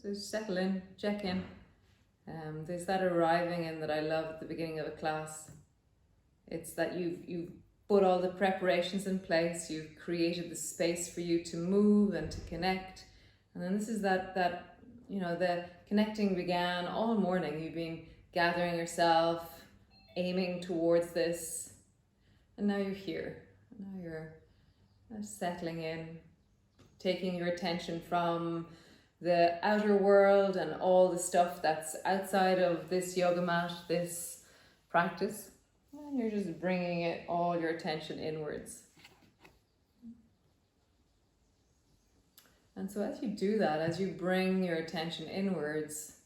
So settle in, check in. There's that arriving in that I love at the beginning of a class. It's that you've put all the preparations in place, you've created the space for you to move and to connect. And then this is that you know, the connecting began all morning. You've been gathering yourself, aiming towards this, and now you're here. Now you're settling in, taking your attention from the outer world and all the stuff that's outside of this yoga mat, this practice, and you're just bringing it, all your attention inwards. And so as you do that, as you bring your attention inwards,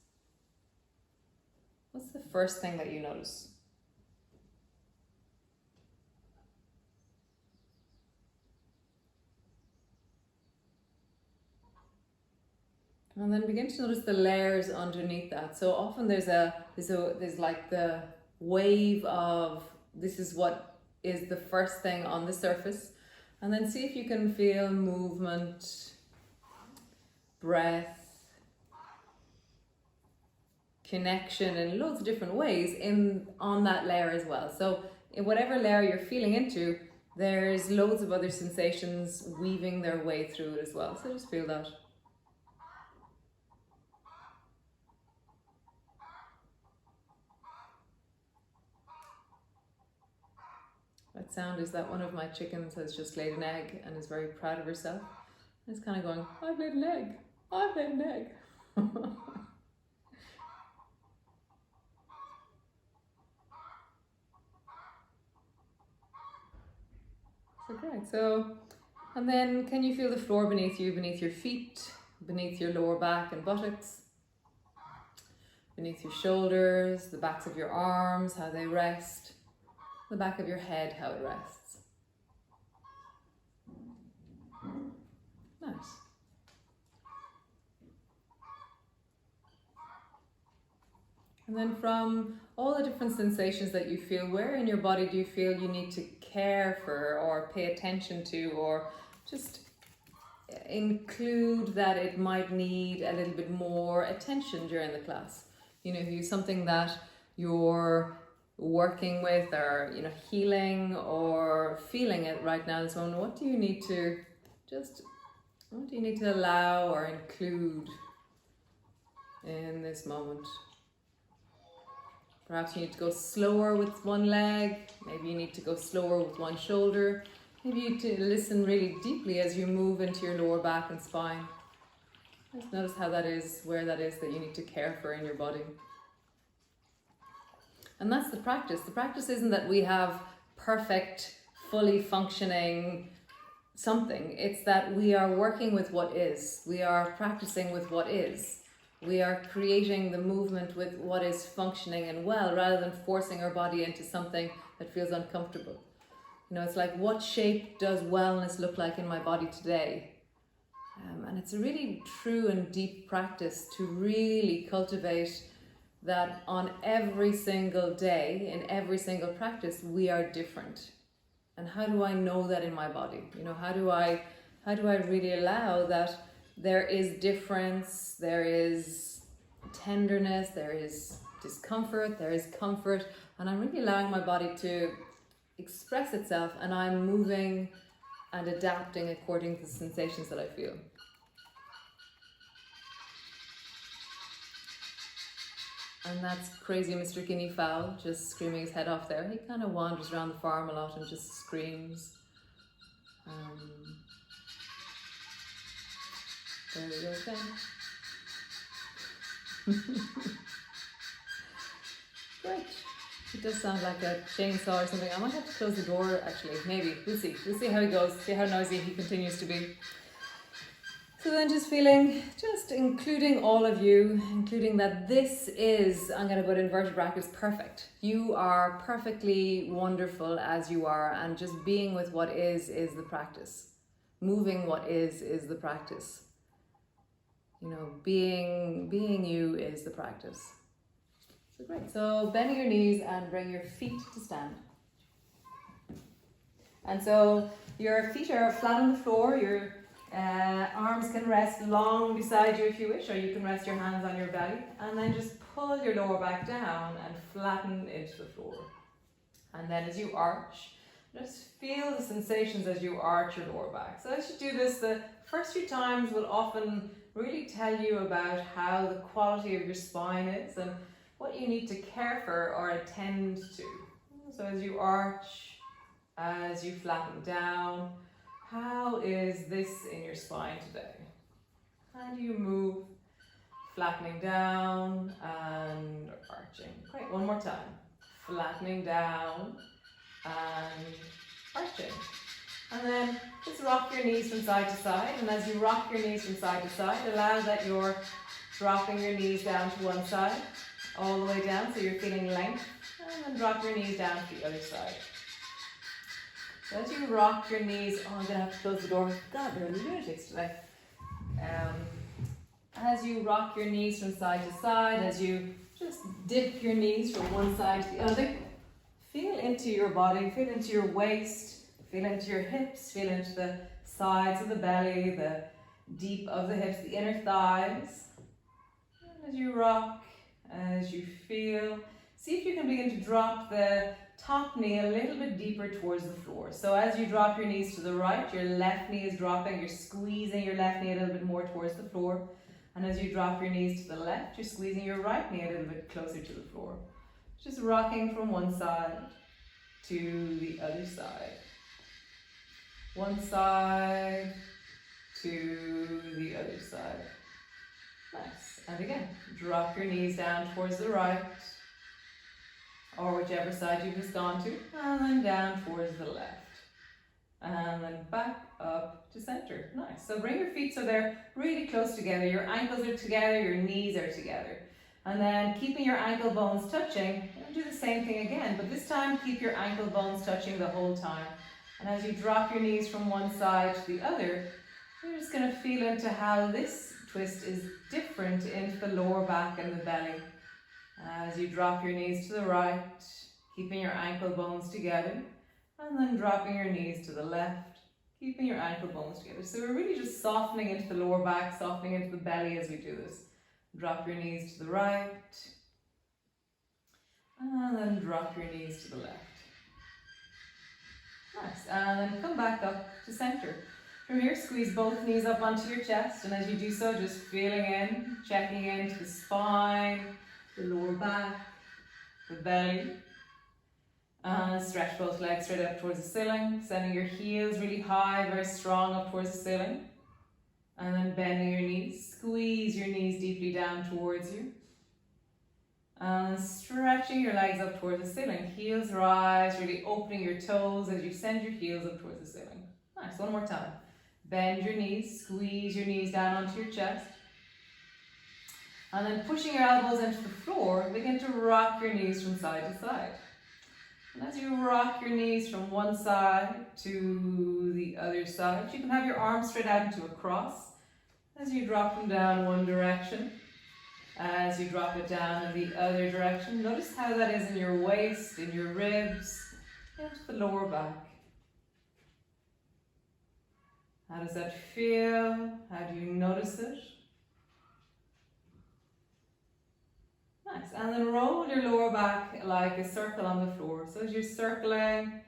what's the first thing that you notice? And then begin to notice the layers underneath that. So often there's like the wave of this is what is the first thing on the surface, and then see if you can feel movement, breath, connection in loads of different ways on that layer as well. So in whatever layer you're feeling into, there's loads of other sensations weaving their way through it as well. So just feel that. That sound is that one of my chickens has just laid an egg and is very proud of herself. And it's kind of going, I've laid an egg, I've laid an egg. So great. So, and then can you feel the floor beneath you, beneath your feet, beneath your lower back and buttocks, beneath your shoulders, the backs of your arms, how they rest, the back of your head, how it rests. Nice. And then from all the different sensations that you feel, where in your body do you feel you need to care for or pay attention to, or just include that it might need a little bit more attention during the class? You know, if you something that you're working with, or you know, healing or feeling it right now in this moment, what do you need to allow or include in this moment? Perhaps you need to go slower with one leg, maybe you need to go slower with one shoulder, maybe you need to listen really deeply as you move into your lower back and spine. Just notice how that is, where that is that you need to care for in your body. And that's the practice. The practice isn't that we have perfect, fully functioning something. It's that we are working with what is. We are practicing with what is. We are creating the movement with what is functioning and well, rather than forcing our body into something that feels uncomfortable. You know, it's like, what shape does wellness look like in my body today? And it's a really true and deep practice to really cultivate that on every single day, in every single practice, we are different. And how do I know that in my body? You know, how do I really allow that there is difference, there is tenderness, there is discomfort, there is comfort, and I'm really allowing my body to express itself, and I'm moving and adapting according to the sensations that I feel. And that's crazy Mr. Guinea Fowl just screaming his head off there. He kind of wanders around the farm a lot and just screams. There we go again. Great. It does sound like a chainsaw or something. I might have to close the door actually, maybe. We'll see. We'll see how he goes, see how noisy he continues to be. So then just including all of you, including that this is, I'm going to put inverted brackets, perfect. You are perfectly wonderful as you are, and just being with what is the practice. Moving what is the practice. You know, being you is the practice. So great. So bend your knees and bring your feet to stand. And so your feet are flat on the floor, your Arms can rest long beside you if you wish, or you can rest your hands on your belly, and then just pull your lower back down and flatten into the floor. And then as you arch, just feel the sensations as you arch your lower back. So as you do this, the first few times will often really tell you about how the quality of your spine is and what you need to care for or attend to. So as you arch, as you flatten down, how is this in your spine today? How do you move? Flattening down and arching. Great, one more time. Flattening down and arching. And then just rock your knees from side to side. And as you rock your knees from side to side, allow that you're dropping your knees down to one side, all the way down so you're feeling length. And then drop your knees down to the other side. So as you rock your knees, oh, I'm going to have to close the door. God, there are lunatics today. As you rock your knees from side to side, as you just dip your knees from one side to the other, feel into your body, feel into your waist, feel into your hips, feel into the sides of the belly, the deep of the hips, the inner thighs. And as you rock, as you feel, see if you can begin to drop the top knee a little bit deeper towards the floor. So as you drop your knees to the right, your left knee is dropping, you're squeezing your left knee a little bit more towards the floor. And as you drop your knees to the left, you're squeezing your right knee a little bit closer to the floor. Just rocking from one side to the other side. One side to the other side. Nice. And again, drop your knees down towards the right, or whichever side you've just gone to, and then down towards the left. And then back up to center. Nice. So bring your feet so they're really close together. Your ankles are together, your knees are together. And then keeping your ankle bones touching, do the same thing again, but this time keep your ankle bones touching the whole time. And as you drop your knees from one side to the other, you're just going to feel into how this twist is different into the lower back and the belly. As you drop your knees to the right, keeping your ankle bones together, and then dropping your knees to the left, keeping your ankle bones together. So we're really just softening into the lower back, softening into the belly as we do this. Drop your knees to the right, and then drop your knees to the left. Nice, and then come back up to center. From here, squeeze both knees up onto your chest, and as you do so, just feeling in, checking into the spine, the lower back, the belly. And stretch both legs straight up towards the ceiling, sending your heels really high, very strong up towards the ceiling. And then bending your knees, squeeze your knees deeply down towards you. And stretching your legs up towards the ceiling. Heels rise, really opening your toes as you send your heels up towards the ceiling. Nice, one more time. Bend your knees, squeeze your knees down onto your chest. And then pushing your elbows into the floor, begin to rock your knees from side to side. And as you rock your knees from one side to the other side, you can have your arms straight out into a cross. As you drop them down one direction, as you drop it down in the other direction, notice how that is in your waist, in your ribs, into the lower back. How does that feel? How do you notice it? Nice, and then roll your lower back like a circle on the floor. So as you're circling,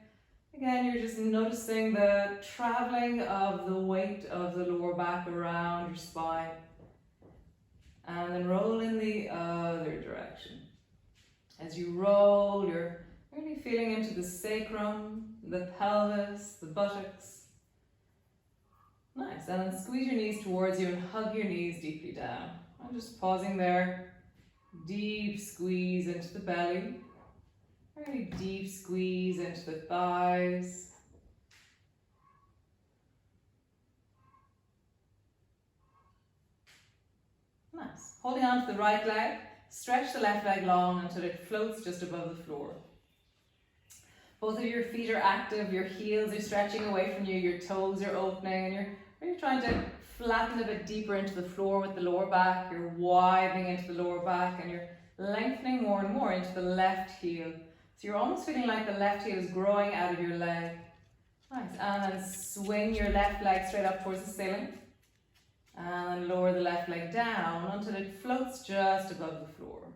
again, you're just noticing the traveling of the weight of the lower back around your spine. And then roll in the other direction. As you roll, you're really feeling into the sacrum, the pelvis, the buttocks. Nice, and then squeeze your knees towards you and hug your knees deeply down. I'm just pausing there. Deep squeeze into the belly, really deep squeeze into the thighs. Nice. Holding on to the right leg, stretch the left leg long until it floats just above the floor. Both of your feet are active, your heels are stretching away from you, your toes are opening, and you're really trying to flatten a bit deeper into the floor with the lower back. You're widening into the lower back and you're lengthening more and more into the left heel. So you're almost feeling like the left heel is growing out of your leg. Nice. And then swing your left leg straight up towards the ceiling. And then lower the left leg down until it floats just above the floor.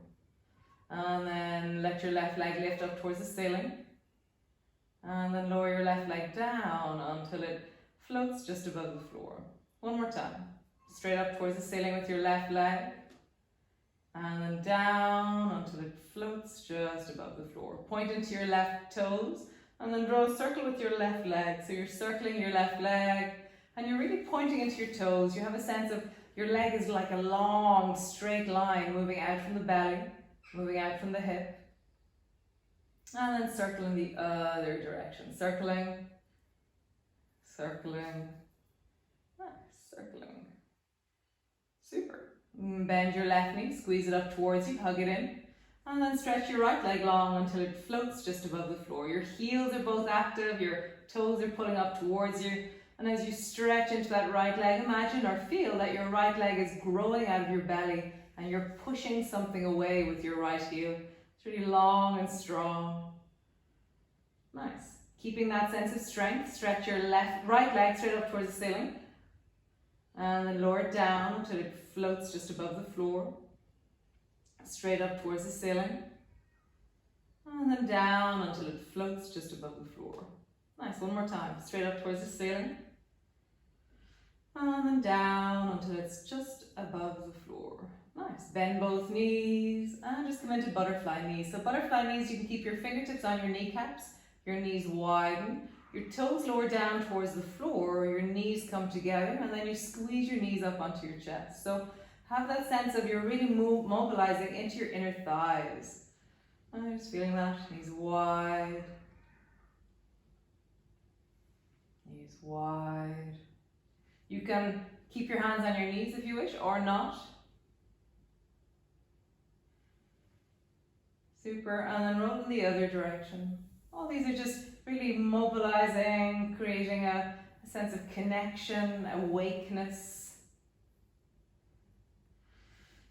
And then let your left leg lift up towards the ceiling. And then lower your left leg down until it floats just above the floor. One more time. Straight up towards the ceiling with your left leg. And then down until it floats just above the floor. Point into your left toes and then draw a circle with your left leg. So you're circling your left leg and you're really pointing into your toes. You have a sense of your leg is like a long straight line moving out from the belly, moving out from the hip. And then circle in the other direction. Circling, circling, circling. Super. Bend your left knee, squeeze it up towards you, hug it in. And then stretch your right leg long until it floats just above the floor. Your heels are both active, your toes are pulling up towards you. And as you stretch into that right leg, imagine or feel that your right leg is growing out of your belly and you're pushing something away with your right heel. It's really long and strong. Nice. Keeping that sense of strength, stretch your right leg straight up towards the ceiling. And then lower it down until it floats just above the floor. Straight up towards the ceiling. And then down until it floats just above the floor. Nice, one more time. Straight up towards the ceiling. And then down until it's just above the floor. Nice. Bend both knees and just come into butterfly knees. So butterfly knees, you can keep your fingertips on your kneecaps. Your knees widen. Your toes lower down towards the floor. Your knees come together and then you squeeze your knees up onto your chest. So have that sense of you're really mobilizing into your inner thighs. I'm just feeling that. Knees wide. Knees wide. You can keep your hands on your knees if you wish, or not. Super, and then roll in the other direction. All these are just really mobilizing, creating a sense of connection, awakeness.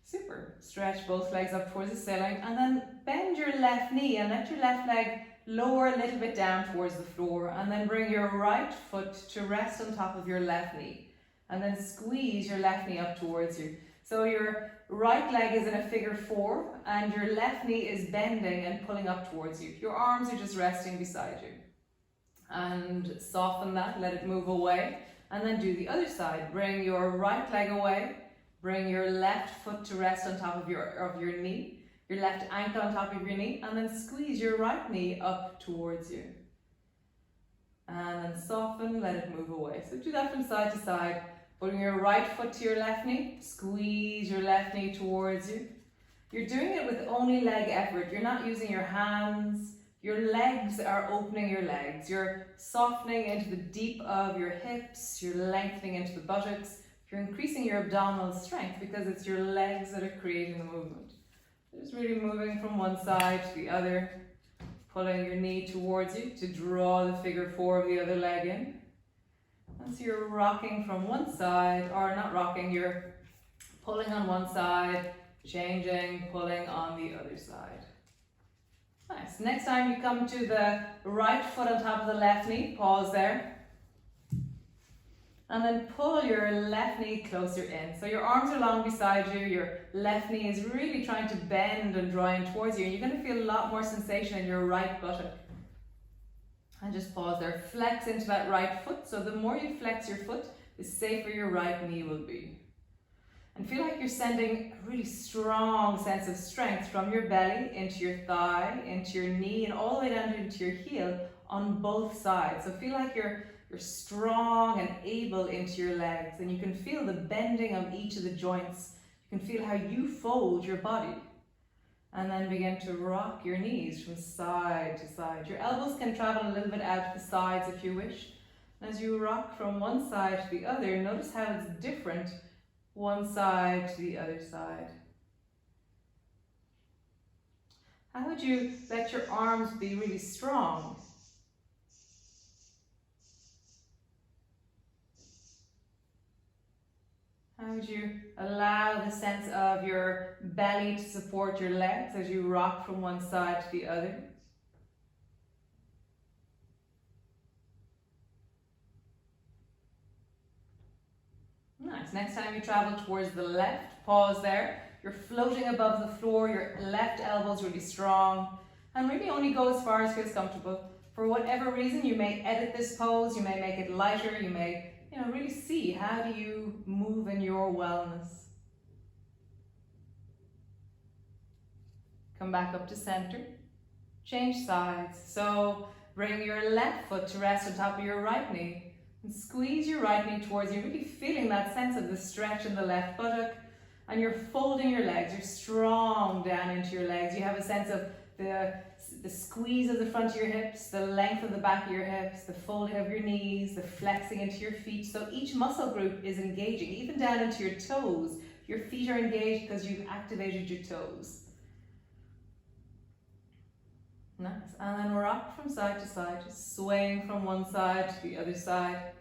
Super. Stretch both legs up towards the ceiling and then bend your left knee and let your left leg lower a little bit down towards the floor, and then bring your right foot to rest on top of your left knee and then squeeze your left knee up towards you. So your right leg is in a figure 4 and your left knee is bending and pulling up towards you. Your arms are just resting beside you. And soften that, let it move away, and then do the other side. Bring your right leg away, bring your left foot to rest on top of your knee, your left ankle on top of your knee, and then squeeze your right knee up towards you. And then soften, let it move away. So do that from side to side. Putting your right foot to your left knee, squeeze your left knee towards you. You're doing it with only leg effort. You're not using your hands. Your legs are opening your legs. You're softening into the deep of your hips. You're lengthening into the buttocks. You're increasing your abdominal strength because it's your legs that are creating the movement. Just really moving from one side to the other, pulling your knee towards you to draw the figure 4 of the other leg in. And so you're rocking from one side, or not rocking, you're pulling on one side, changing, pulling on the other side. Nice. Next time you come to the right foot on top of the left knee, pause there. And then pull your left knee closer in. So your arms are long beside you, your left knee is really trying to bend and draw in towards you. And you're going to feel a lot more sensation in your right buttock. And just pause there. Flex into that right foot. So the more you flex your foot, the safer your right knee will be. And feel like you're sending a really strong sense of strength from your belly into your thigh, into your knee, and all the way down into your heel on both sides. So feel like you're strong and able into your legs, and you can feel the bending of each of the joints. You can feel how you fold your body. And then begin to rock your knees from side to side. Your elbows can travel a little bit out to the sides if you wish. And as you rock from one side to the other, notice how it's different one side to the other side. How would you let your arms be really strong? How would you allow the sense of your belly to support your legs as you rock from one side to the other? Nice. Next time you travel towards the left, pause there. You're floating above the floor, your left elbow's really strong, and really only go as far as feels comfortable. For whatever reason, you may edit this pose, you may make it lighter, you may, really see how do you move in your wellness. Come back up to center. Change sides. So bring your left foot to rest on top of your right knee. And squeeze your right knee towards you, really feeling that sense of the stretch in the left buttock. And you're folding your legs. You're strong down into your legs. You have a sense of the squeeze of the front of your hips, the length of the back of your hips, the folding of your knees, the flexing into your feet. So each muscle group is engaging, even down into your toes. Your feet are engaged because you've activated your toes. Nice. And then rock from side to side, just swaying from one side to the other side.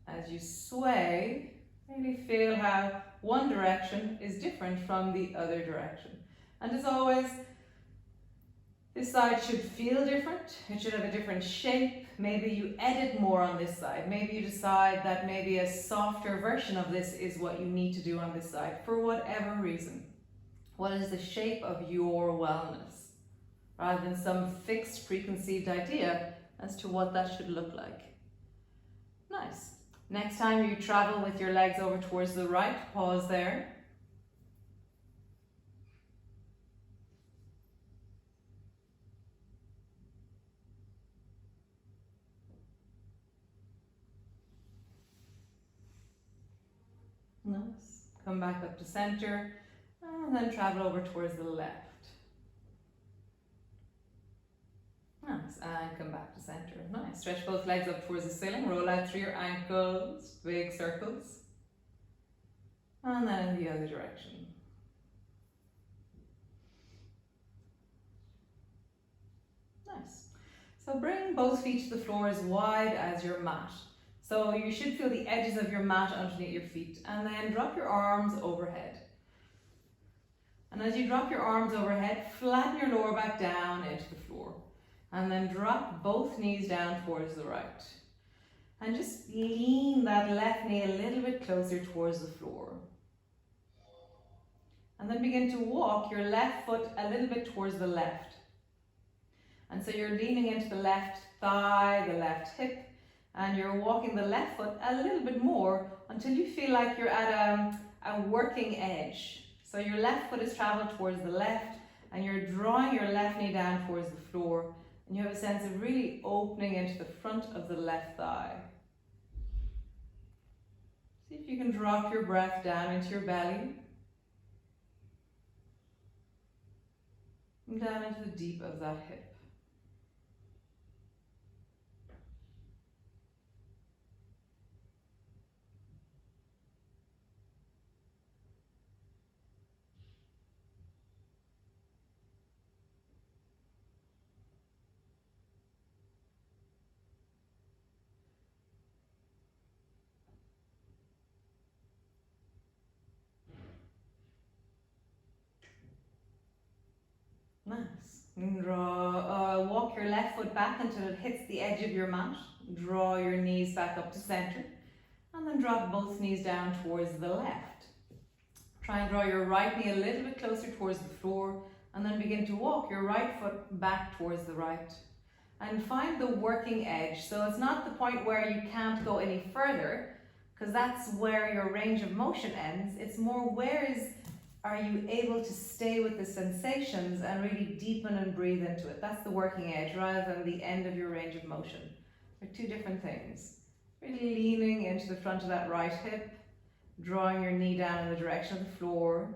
As you sway, really feel how one direction is different from the other direction. And as always, this side should feel different. It should have a different shape. Maybe you edit more on this side. Maybe you decide that maybe a softer version of this is what you need to do on this side for whatever reason. What is the shape of your wellness? Rather than some fixed preconceived idea as to what that should look like. Nice. Next time you travel with your legs over towards the right, pause there. Nice. Come back up to center and then travel over towards the left. Nice, and come back to center. Nice. Stretch both legs up towards the ceiling. Roll out through your ankles, big circles. And then in the other direction. Nice. So bring both feet to the floor as wide as your mat. So you should feel the edges of your mat underneath your feet. And then drop your arms overhead. And as you drop your arms overhead, flatten your lower back down into the floor. And then drop both knees down towards the right. And just lean that left knee a little bit closer towards the floor. And then begin to walk your left foot a little bit towards the left. And so you're leaning into the left thigh, the left hip, and you're walking the left foot a little bit more until you feel like you're at a working edge. So your left foot is traveled towards the left, and you're drawing your left knee down towards the floor. And you have a sense of really opening into the front of the left thigh. See if you can drop your breath down into your belly. And down into the deep of that hip. Nice. And walk your left foot back until it hits the edge of your mat. Draw your knees back up to center. And then drop both knees down towards the left. Try and draw your right knee a little bit closer towards the floor. And then begin to walk your right foot back towards the right. And find the working edge. So it's not the point where you can't go any further, because that's where your range of motion ends. It's more are you able to stay with the sensations and really deepen and breathe into it? That's the working edge rather than the end of your range of motion. They're two different things. Really leaning into the front of that right hip, drawing your knee down in the direction of the floor.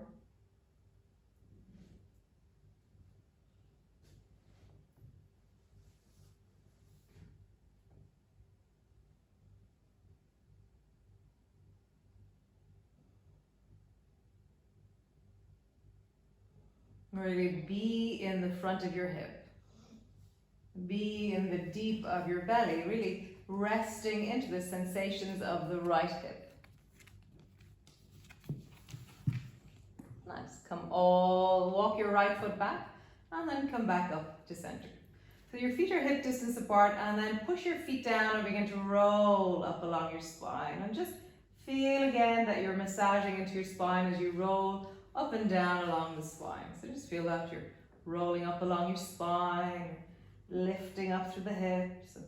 Really be in the front of your hip. Be in the deep of your belly, really resting into the sensations of the right hip. Nice. Walk your right foot back and then come back up to center. So your feet are hip distance apart, and then push your feet down and begin to roll up along your spine and just feel again that you're massaging into your spine as you roll up and down along the spine. So just feel that you're rolling up along your spine, lifting up through the hips. And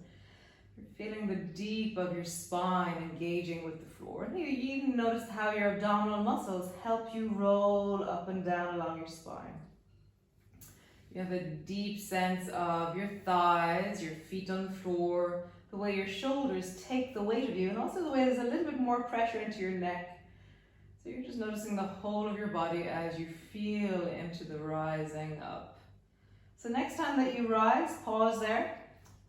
you're feeling the deep of your spine engaging with the floor. And you even notice how your abdominal muscles help you roll up and down along your spine. You have a deep sense of your thighs, your feet on the floor, the way your shoulders take the weight of you, and also the way there's a little bit more pressure into your neck. So you're just noticing the whole of your body as you feel into the rising up. So next time that you rise, pause there,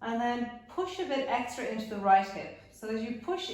and then push a bit extra into the right hip. So as you push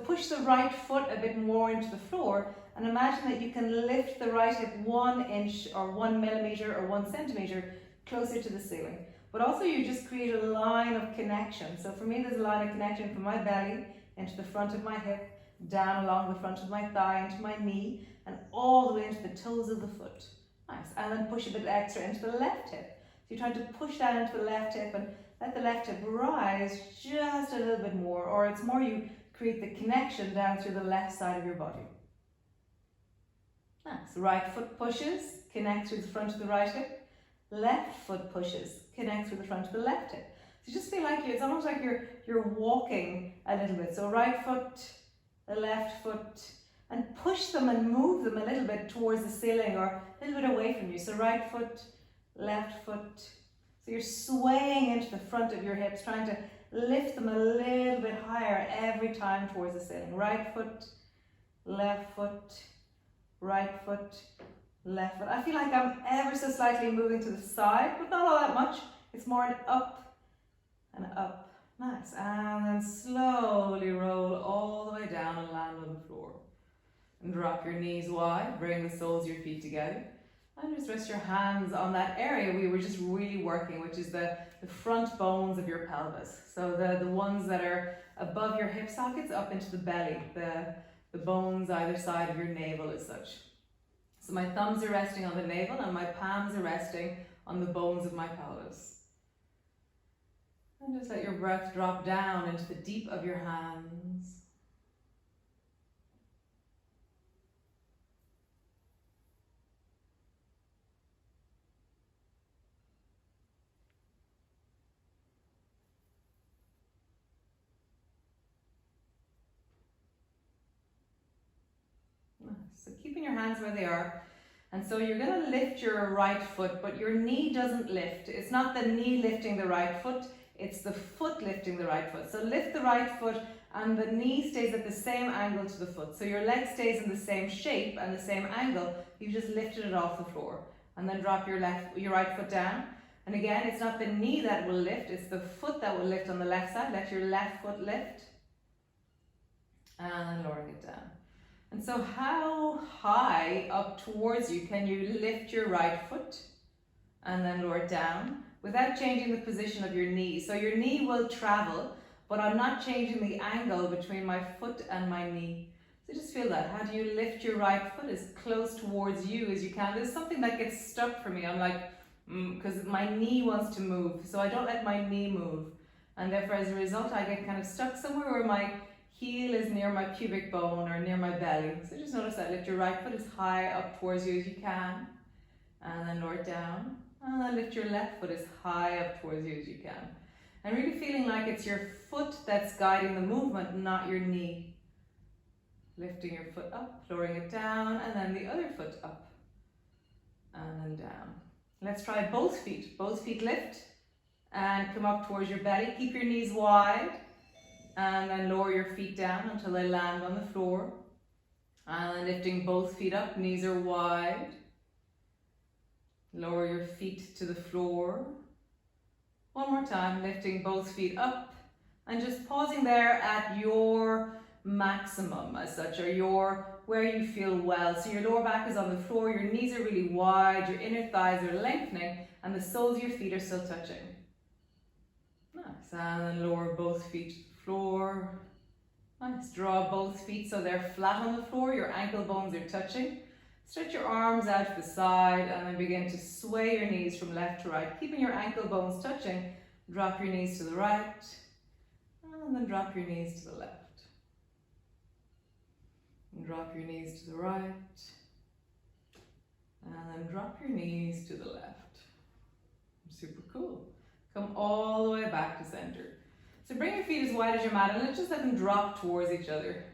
push the right foot a bit more into the floor, and imagine that you can lift the right hip 1 inch or 1 millimeter or 1 centimeter closer to the ceiling. But also you just create a line of connection. So for me, there's a line of connection from my belly into the front of my hip, down along the front of my thigh, into my knee, and all the way into the toes of the foot. Nice. And then push a bit extra into the left hip. So you're trying to push that into the left hip and let the left hip rise just a little bit more, or it's more you create the connection down through the left side of your body. Nice. Right foot pushes, connect through the front of the right hip. Left foot pushes, connect through the front of the left hip. So you just feel like it's almost like you're walking a little bit. So right foot, the left foot, and push them and move them a little bit towards the ceiling or a little bit away from you. So right foot, left foot. So you're swaying into the front of your hips, trying to lift them a little bit higher every time towards the ceiling. Right foot, left foot, right foot, left foot. I feel like I'm ever so slightly moving to the side, but not all that much. It's more an up and up. Nice. And then slowly roll all the way down and land on the floor. And drop your knees wide, bring the soles of your feet together. And just rest your hands on that area we were just really working, which is the front bones of your pelvis. So the ones that are above your hip sockets up into the belly, the bones either side of your navel as such. So my thumbs are resting on the navel and my palms are resting on the bones of my pelvis. And just let your breath drop down into the deep of your hands. So keeping your hands where they are. And so you're going to lift your right foot, but your knee doesn't lift. It's not the knee lifting the right foot, it's the foot lifting the right foot. So lift the right foot and the knee stays at the same angle to the foot. So your leg stays in the same shape and the same angle. You've just lifted it off the floor. And then drop your right foot down. And again, it's not the knee that will lift, it's the foot that will lift on the left side. Let your left foot lift. And then lowering it down. And so how high up towards you can you lift your right foot and then lower it down without changing the position of your knee? So your knee will travel, but I'm not changing the angle between my foot and my knee. So just feel that. How do you lift your right foot as close towards you as you can? There's something that gets stuck for me. I'm like, because my knee wants to move, so I don't let my knee move. And therefore, as a result, I get kind of stuck somewhere where my heel is near my pubic bone or near my belly. So just notice that. Lift your right foot as high up towards you as you can. And then lower it down. And then lift your left foot as high up towards you as you can. And really feeling like it's your foot that's guiding the movement, not your knee. Lifting your foot up, lowering it down, and then the other foot up. And then down. Let's try both feet. Both feet lift and come up towards your belly. Keep your knees wide. And then lower your feet down until they land on the floor. And then lifting both feet up, knees are wide. Lower your feet to the floor. One more time, lifting both feet up and just pausing there at your maximum as such, or where you feel well. So your lower back is on the floor, your knees are really wide, your inner thighs are lengthening, and the soles of your feet are still touching. Nice, and then lower both feet to the floor. Nice, draw both feet so they're flat on the floor, your ankle bones are touching. Stretch your arms out to the side and then begin to sway your knees from left to right. Keeping your ankle bones touching, drop your knees to the right and then drop your knees to the left. And drop your knees to the right. And then drop your knees to the left. Super cool. Come all the way back to center. So bring your feet as wide as your mat and let's just let them drop towards each other.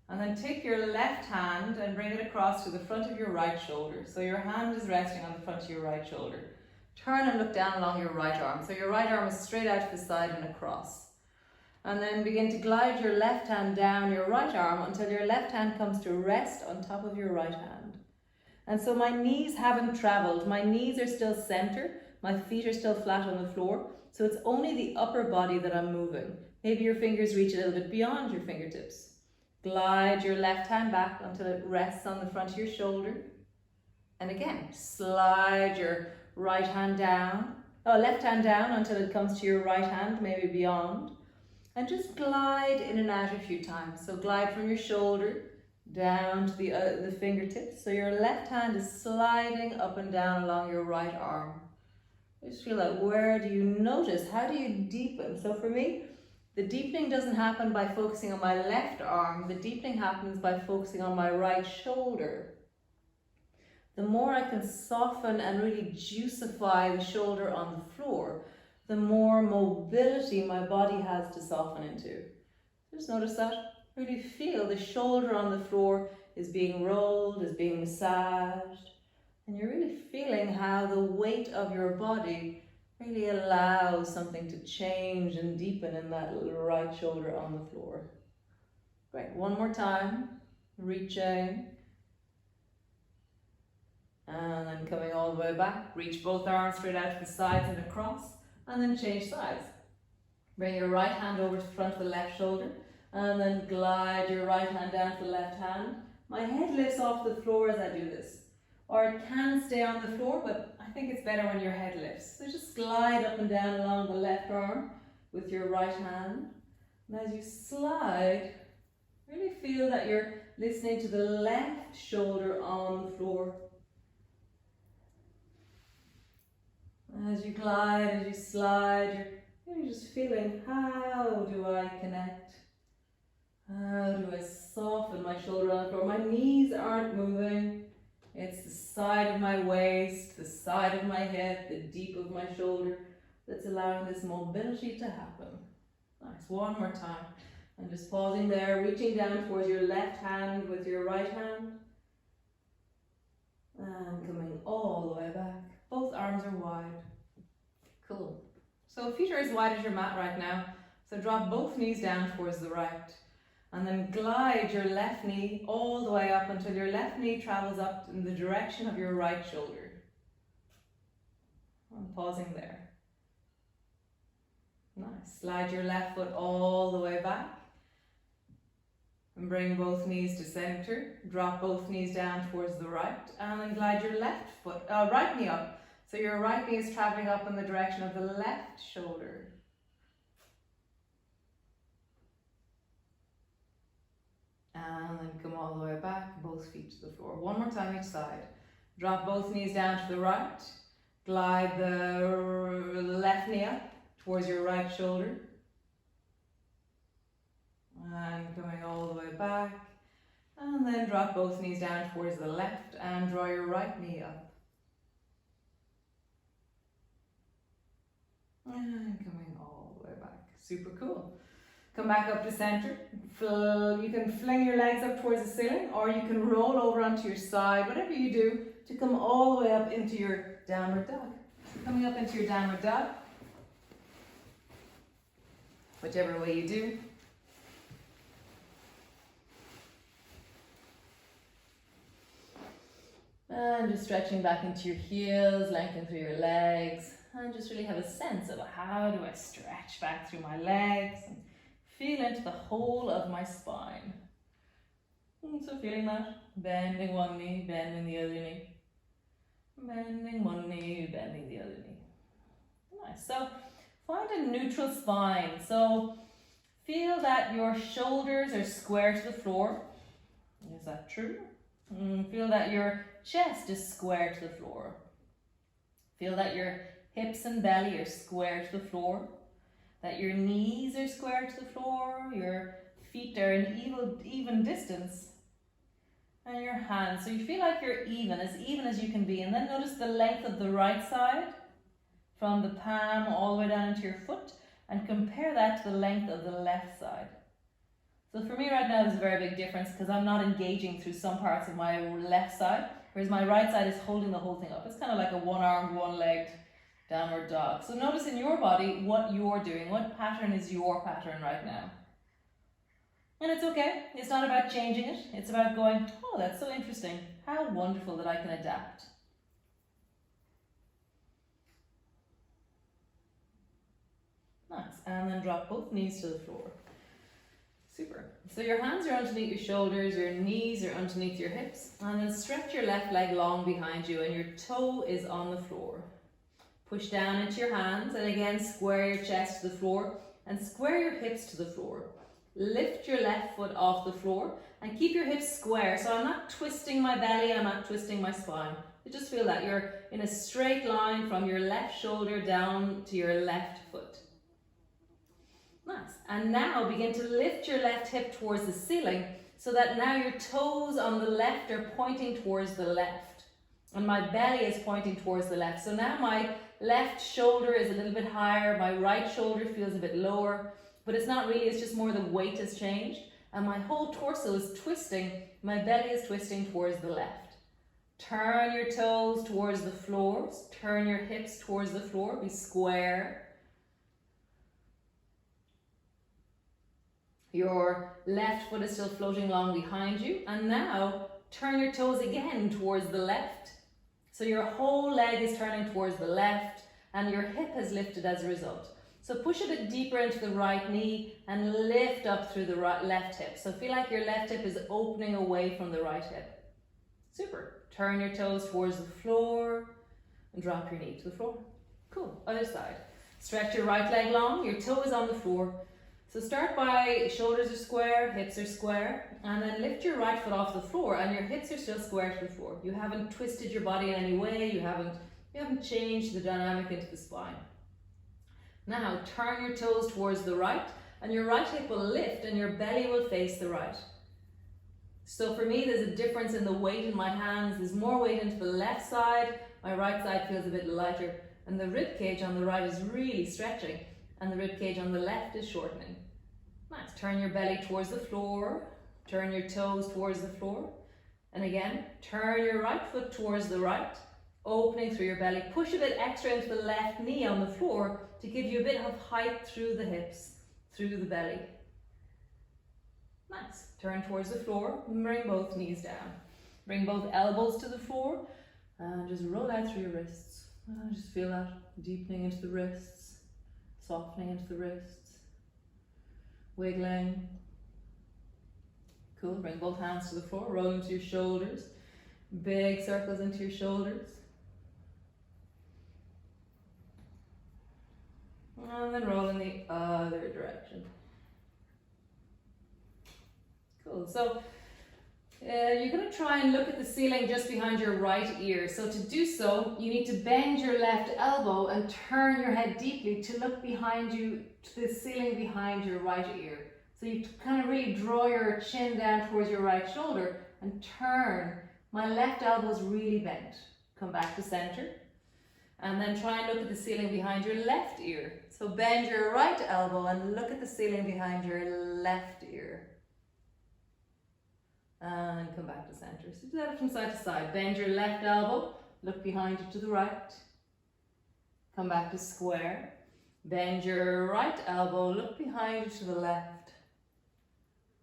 And then take your left hand and bring it across to the front of your right shoulder. So your hand is resting on the front of your right shoulder. Turn and look down along your right arm. So your right arm is straight out to the side and across. And then begin to glide your left hand down your right arm until your left hand comes to rest on top of your right hand. And so my knees haven't traveled. My knees are still center. My feet are still flat on the floor. So it's only the upper body that I'm moving. Maybe your fingers reach a little bit beyond your fingertips. Glide your left hand back until it rests on the front of your shoulder. And again, slide your right hand down, left hand down until it comes to your right hand, maybe beyond. And just glide in and out a few times. So glide from your shoulder down to the fingertips. So your left hand is sliding up and down along your right arm. Just feel that. Where do you notice? How do you deepen? So for me, the deepening doesn't happen by focusing on my left arm. The deepening happens by focusing on my right shoulder. The more I can soften and really juicify the shoulder on the floor, the more mobility my body has to soften into. Just notice that. Really feel the shoulder on the floor is being rolled, is being massaged. And you're really feeling how the weight of your body really allows something to change and deepen in that little right shoulder on the floor. Great, one more time, reaching. And then coming all the way back, reach both arms straight out to the sides and across, and then change sides. Bring your right hand over to the front of the left shoulder, and then glide your right hand down to the left hand. My head lifts off the floor as I do this. Or it can stay on the floor, but I think it's better when your head lifts. So just glide up and down along the left arm with your right hand. And as you slide, really feel that you're listening to the left shoulder on the floor. As you glide, as you slide, you're really just feeling, how do I connect? How do I soften my shoulder on the floor? My knees aren't moving. It's the side of my waist, the side of my hip, the deep of my shoulder that's allowing this mobility to happen. Nice, one more time. And just pausing there, reaching down towards your left hand with your right hand. And coming all the way back. Both arms are wide. Cool. So feet are as wide as your mat right now. So drop both knees down towards the right. And then glide your left knee all the way up until your left knee travels up in the direction of your right shoulder. I'm pausing there. Nice. Slide your left foot all the way back. And bring both knees to center. Drop both knees down towards the right. And then glide your right knee up. So your right knee is traveling up in the direction of the left shoulder. And then come all the way back, both feet to the floor. One more time each side. Drop both knees down to the right. Glide the left knee up towards your right shoulder. And coming all the way back. And then drop both knees down towards the left and draw your right knee up. And coming all the way back. Super cool. Come back up to center. You can fling your legs up towards the ceiling, or you can roll over onto your side, whatever you do, to come all the way up into your downward dog. So coming up into your downward dog, whichever way you do. And just stretching back into your heels, lengthen through your legs, and just really have a sense of how do I stretch back through my legs and feel into the whole of my spine. So feeling that, bending one knee, bending the other knee. Bending one knee, bending the other knee. Nice. So find a neutral spine. So feel that your shoulders are square to the floor. Is that true? Feel that your chest is square to the floor. Feel that your hips and belly are square to the floor. That your knees are square to the floor, your feet are an even distance And your hands, so you feel like you're even as you can be. And then notice the length of the right side from the palm all the way down into your foot, and compare that to the length of the left side. So for me right now, there's a very big difference because I'm not engaging through some parts of my left side, whereas my right side is holding the whole thing up. It's kind of like a one-armed, one-legged downward dog. So notice in your body what you're doing, what pattern is your pattern right now. And it's okay, it's not about changing it, it's about going, oh, that's so interesting, how wonderful that I can adapt. Nice, and then drop both knees to the floor. Super. So your hands are underneath your shoulders, your knees are underneath your hips, and then stretch your left leg long behind you and your toe is on the floor. Push down into your hands and again square your chest to the floor and square your hips to the floor. Lift your left foot off the floor and keep your hips square. So I'm not twisting my belly, I'm not twisting my spine. You just feel that you're in a straight line from your left shoulder down to your left foot. Nice. And now begin to lift your left hip towards the ceiling so that now your toes on the left are pointing towards the left. And my belly is pointing towards the left. So now my left shoulder is a little bit higher, my right shoulder feels a bit lower. But it's not really, it's just more the weight has changed. And my whole torso is twisting, my belly is twisting towards the left. Turn your toes towards the floor, turn your hips towards the floor, be square. Your left foot is still floating long behind you. And now turn your toes again towards the left. So your whole leg is turning towards the left and your hip has lifted as a result. So push a bit deeper into the right knee and lift up through the left hip. So feel like your left hip is opening away from the right hip. Super. Turn your toes towards the floor and drop your knee to the floor. Cool. Other side. Stretch your right leg long, your toe is on the floor. So start by shoulders are square, hips are square, and then lift your right foot off the floor and your hips are still square to the floor. You haven't twisted your body in any way, you haven't changed the dynamic into the spine. Now turn your toes towards the right and your right hip will lift and your belly will face the right. So for me there's a difference in the weight in my hands. There's more weight into the left side, my right side feels a bit lighter and the rib cage on the right is really stretching and the rib cage on the left is shortening. Nice, turn your belly towards the floor, turn your toes towards the floor and again turn your right foot towards the right, opening through your belly. Push a bit extra into the left knee on the floor to give you a bit of height through the hips, through the belly. Nice. Turn towards the floor and bring both knees down. Bring both elbows to the floor and just roll out through your wrists. Just feel that deepening into the wrists, softening into the wrists, wiggling. Cool. Bring both hands to the floor, roll into your shoulders. Big circles into your shoulders. And then roll in the other direction. Cool. So you're going to try and look at the ceiling just behind your right ear. So to do so, you need to bend your left elbow and turn your head deeply to look behind you, to the ceiling behind your right ear. So you kind of really draw your chin down towards your right shoulder and turn. My left elbow is really bent. Come back to center. And then try and look at the ceiling behind your left ear. So bend your right elbow and look at the ceiling behind your left ear. And come back to center. So do that from side to side. Bend your left elbow, look behind you to the right. Come back to square. Bend your right elbow, look behind you to the left.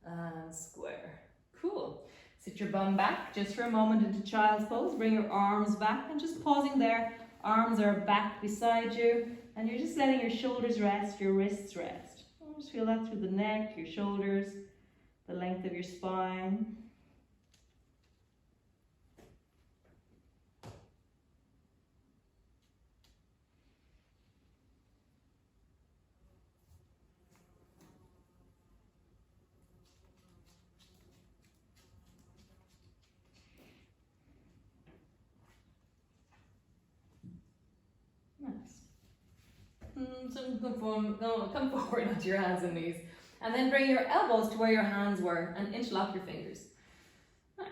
And square. Cool. Sit your bum back just for a moment into child's pose. Bring your arms back and just pausing there. Arms are back beside you and you're just letting your shoulders rest, your wrists rest. Just feel that through the neck, your shoulders, the length of your spine. So come forward onto your hands and knees. And then bring your elbows to where your hands were and interlock your fingers. Nice.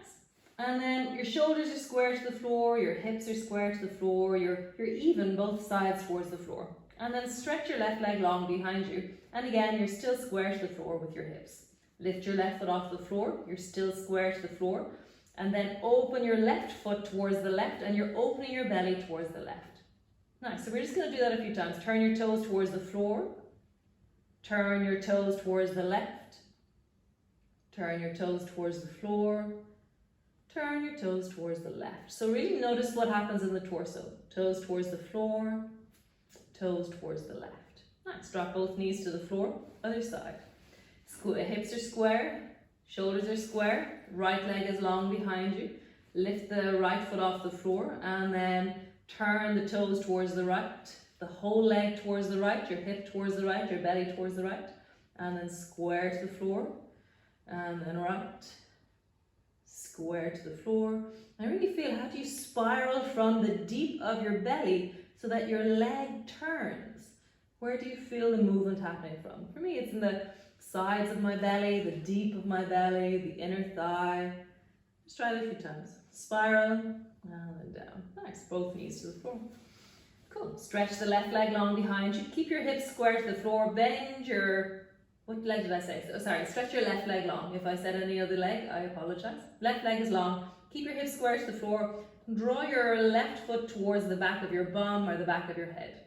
And then your shoulders are square to the floor, your hips are square to the floor, you're even both sides towards the floor. And then stretch your left leg long behind you. And again, you're still square to the floor with your hips. Lift your left foot off the floor, you're still square to the floor. And then open your left foot towards the left, and you're opening your belly towards the left. Nice, so we're just going to do that a few times. Turn your toes towards the floor. Turn your toes towards the left. Turn your toes towards the floor. Turn your toes towards the left. So really notice what happens in the torso. Toes towards the floor, toes towards the left. Nice, drop both knees to the floor, other side. Hips are square, shoulders are square, right leg is long behind you. Lift the right foot off the floor and then turn the toes towards the right, the whole leg towards the right, your hip towards the right, your belly towards the right, and then square to the floor, and then right, square to the floor. And really feel, how do you spiral from the deep of your belly so that your leg turns? Where do you feel the movement happening from? For me, it's in the sides of my belly, the deep of my belly, the inner thigh. Just try it a few times. Spiral, and then down. Nice, both knees to the floor. Cool, stretch the left leg long behind you. Keep your hips square to the floor. Bend your, what leg did I say? Oh, sorry, stretch your left leg long. If I said any other leg, I apologize. Left leg is long. Keep your hips square to the floor. Draw your left foot towards the back of your bum or the back of your head.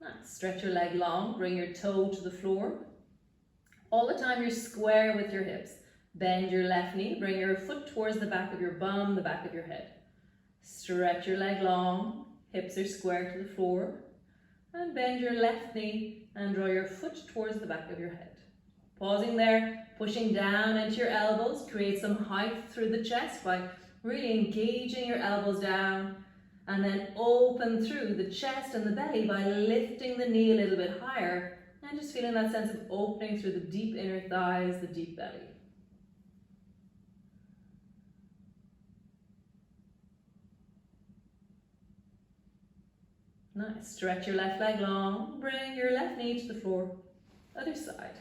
Nice, stretch your leg long. Bring your toe to the floor. All the time you're square with your hips. Bend your left knee, bring your foot towards the back of your bum, the back of your head. Stretch your leg long, hips are square to the floor. And bend your left knee and draw your foot towards the back of your head. Pausing there, pushing down into your elbows, create some height through the chest by really engaging your elbows down. And then open through the chest and the belly by lifting the knee a little bit higher. And just feeling that sense of opening through the deep inner thighs, the deep belly. Nice, stretch your left leg long, bring your left knee to the floor, other side.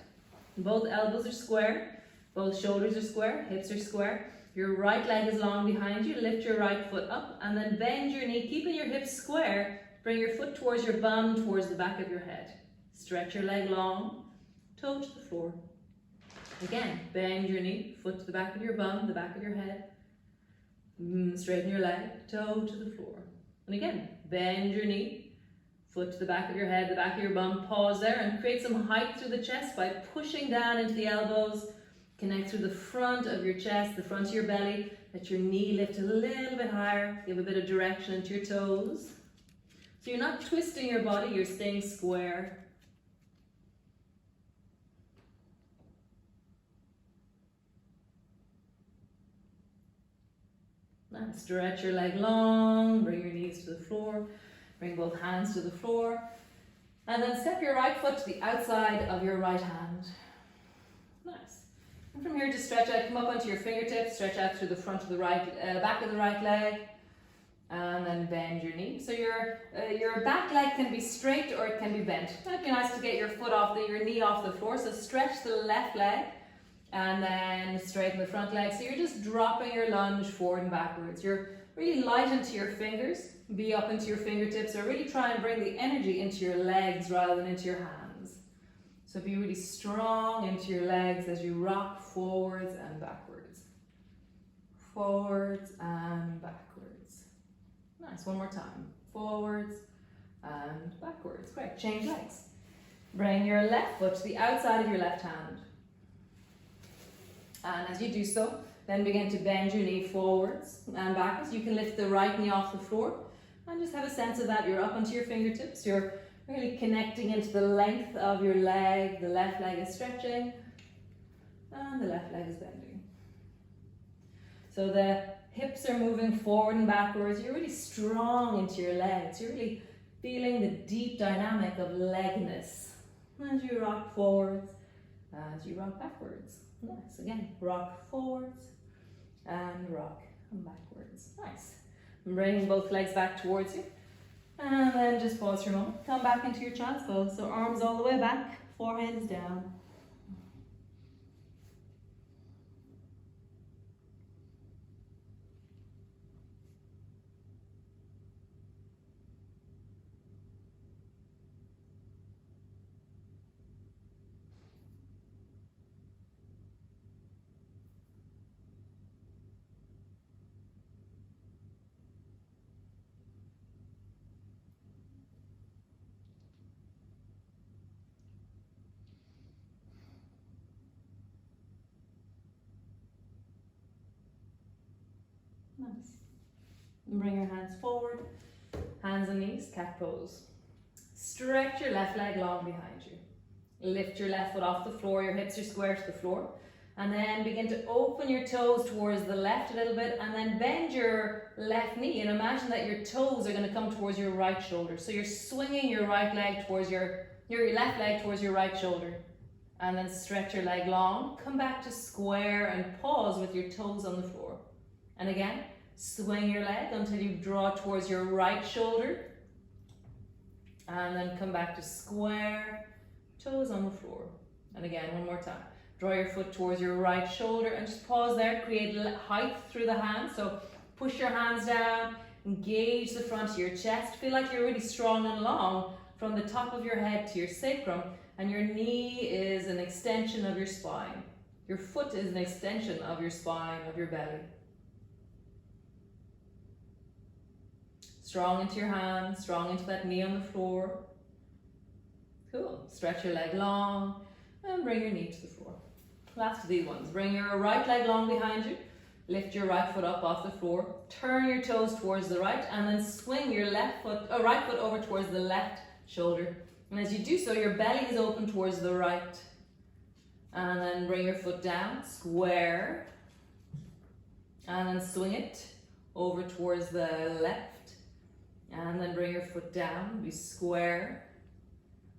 Both elbows are square, both shoulders are square, hips are square. Your right leg is long behind you, lift your right foot up and then bend your knee, keeping your hips square. Bring your foot towards your bum, towards the back of your head. Stretch your leg long, toe to the floor. Again, bend your knee, foot to the back of your bum, the back of your head. Straighten your leg, toe to the floor. And again, bend your knee, foot to the back of your head, the back of your bum. Pause there and create some height through the chest by pushing down into the elbows. Connect through the front of your chest, the front of your belly. Let your knee lift a little bit higher. Give a bit of direction into your toes. So you're not twisting your body, you're staying square. Now stretch your leg long, bring your knees to the floor, bring both hands to the floor, and then step your right foot to the outside of your right hand. Nice. And from here, just stretch out, come up onto your fingertips, stretch out through the front of the right, back of the right leg, and then bend your knee. So your back leg can be straight or it can be bent. It might be nice to get your foot off, your knee off the floor. So stretch the left leg and then straighten the front leg. So you're just dropping your lunge forward and backwards. You're really light into your fingers, be up into your fingertips, or really try and bring the energy into your legs rather than into your hands. So be really strong into your legs as you rock forwards and backwards. Forwards and backwards. Nice, one more time. Forwards and backwards. Great, change legs. Bring your left foot to the outside of your left hand. And as you do so, then begin to bend your knee forwards and backwards. You can lift the right knee off the floor and just have a sense of that. You're up onto your fingertips. You're really connecting into the length of your leg. The left leg is stretching and the left leg is bending. So the hips are moving forward and backwards. You're really strong into your legs. You're really feeling the deep dynamic of legness as you rock forwards, as you rock backwards. Nice. Again, rock forwards and rock backwards. Nice. Bring both legs back towards you. And then just pause for a moment. Come back into your child's pose. So arms all the way back, forehead is down. Nice. And bring your hands forward, hands and knees, cat pose. Stretch your left leg long behind you. Lift your left foot off the floor, your hips are square to the floor. And then begin to open your toes towards the left a little bit, and then bend your left knee and imagine that your toes are going to come towards your right shoulder. So you're swinging your right leg towards your left leg towards your right shoulder. And then stretch your leg long, come back to square and pause with your toes on the floor. And again, swing your leg until you draw towards your right shoulder. And then come back to square, toes on the floor. And again, one more time. Draw your foot towards your right shoulder and just pause there. Create height through the hands. So push your hands down, engage the front of your chest. Feel like you're really strong and long from the top of your head to your sacrum. And your knee is an extension of your spine. Your foot is an extension of your spine, of your belly. Strong into your hands, strong into that knee on the floor. Cool. Stretch your leg long and bring your knee to the floor. Last of these ones. Bring your right leg long behind you. Lift your right foot up off the floor. Turn your toes towards the right and then swing your right foot over towards the left shoulder. And as you do so, your belly is open towards the right. And then bring your foot down, square. And then swing it over towards the left. And then bring your foot down, be square.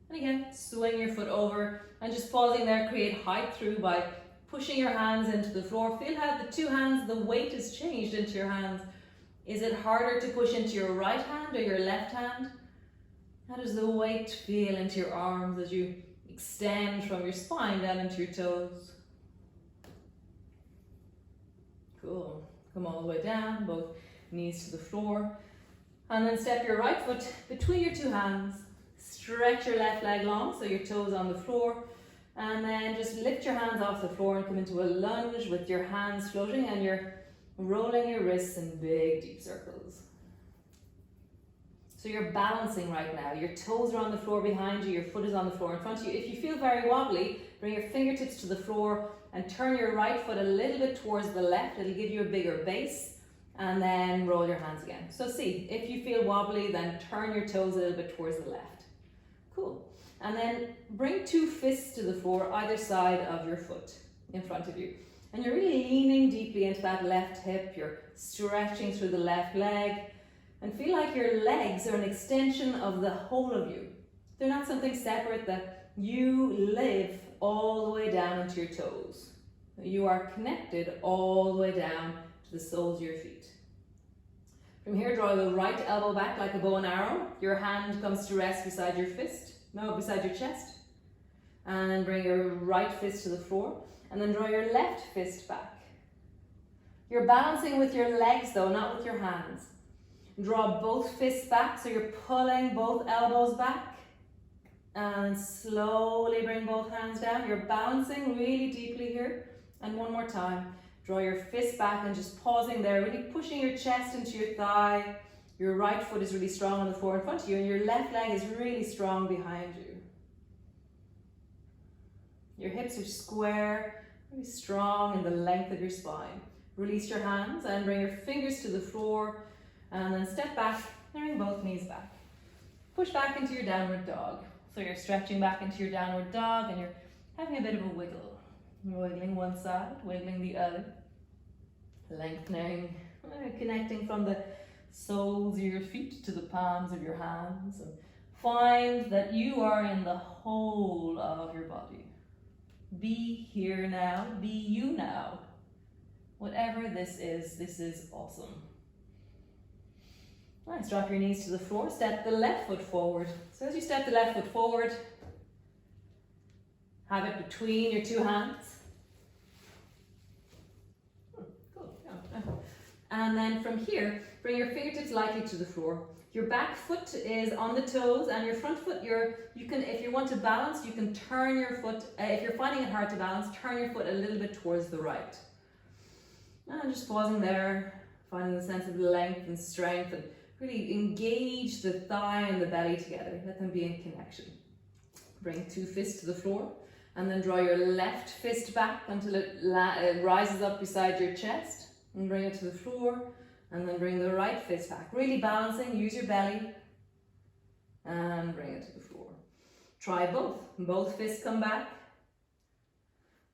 And again, swing your foot over and just pausing there, create height through by pushing your hands into the floor. Feel how the two hands, the weight is changed into your hands. Is it harder to push into your right hand or your left hand? How does the weight feel into your arms as you extend from your spine down into your toes? Cool. Come all the way down, both knees to the floor. And then step your right foot between your two hands. Stretch your left leg long so your toes on the floor. And then just lift your hands off the floor and come into a lunge with your hands floating and you're rolling your wrists in big deep circles. So you're balancing right now. Your toes are on the floor behind you, your foot is on the floor in front of you. If you feel very wobbly, bring your fingertips to the floor and turn your right foot a little bit towards the left. It'll give you a bigger base. And then roll your hands again. So see, if you feel wobbly, then turn your toes a little bit towards the left. Cool. And then bring two fists to the floor, either side of your foot in front of you. And you're really leaning deeply into that left hip. You're stretching through the left leg. And feel like your legs are an extension of the whole of you. They're not something separate, that you live all the way down into your toes. You are connected all the way down to the soles of your feet. From here, draw the right elbow back like a bow and arrow. Your hand comes to rest beside your beside your chest. And then bring your right fist to the floor. And then draw your left fist back. You're balancing with your legs though, not with your hands. Draw both fists back, so you're pulling both elbows back. And slowly bring both hands down. You're balancing really deeply here. And one more time. Draw your fist back and just pausing there, really pushing your chest into your thigh. Your right foot is really strong on the floor in front of you, and your left leg is really strong behind you. Your hips are square, really strong in the length of your spine. Release your hands and bring your fingers to the floor, and then step back and bring both knees back. Push back into your downward dog. So you're stretching back into your downward dog, and you're having a bit of a wiggle. Wiggling one side, wiggling the other. Lengthening, connecting from the soles of your feet to the palms of your hands. And find that you are in the whole of your body. Be here now, be you now. Whatever this is awesome. Nice, drop your knees to the floor, step the left foot forward. So as you step the left foot forward, have it between your two hands. Cool. And then from here, bring your fingertips lightly to the floor. Your back foot is on the toes, and your front foot, you can, if you want to balance, you can turn your foot, if you're finding it hard to balance, turn your foot a little bit towards the right. And just pausing there, finding the sense of length and strength, and really engage the thigh and the belly together. Let them be in connection. Bring two fists to the floor. And then draw your left fist back until it rises up beside your chest. And bring it to the floor. And then bring the right fist back. Really balancing, use your belly. And bring it to the floor. Try both. Both fists come back.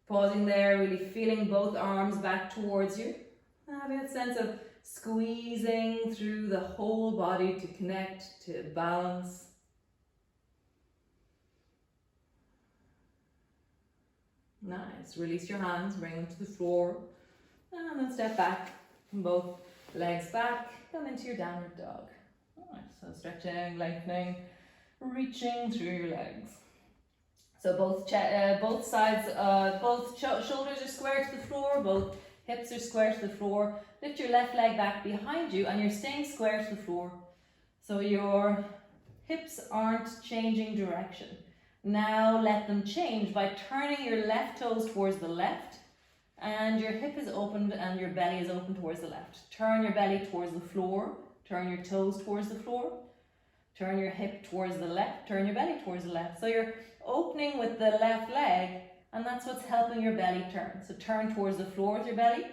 Pausing there, really feeling both arms back towards you. And having that sense of squeezing through the whole body to connect, to balance. Nice. Release your hands, bring them to the floor. And then step back. Both legs back. Come into your downward dog. Alright, so stretching, lengthening, reaching through your legs. So both sides, both shoulders are square to the floor, both hips are square to the floor. Lift your left leg back behind you and you're staying square to the floor. So your hips aren't changing direction. Now let them change by turning your left toes towards the left and your hip is opened and your belly is open towards the left. Turn your belly towards the floor, turn your toes towards the floor, turn your hip towards the left, turn your belly towards the left. So you're opening with the left leg and that's what's helping your belly turn. So turn towards the floor with your belly,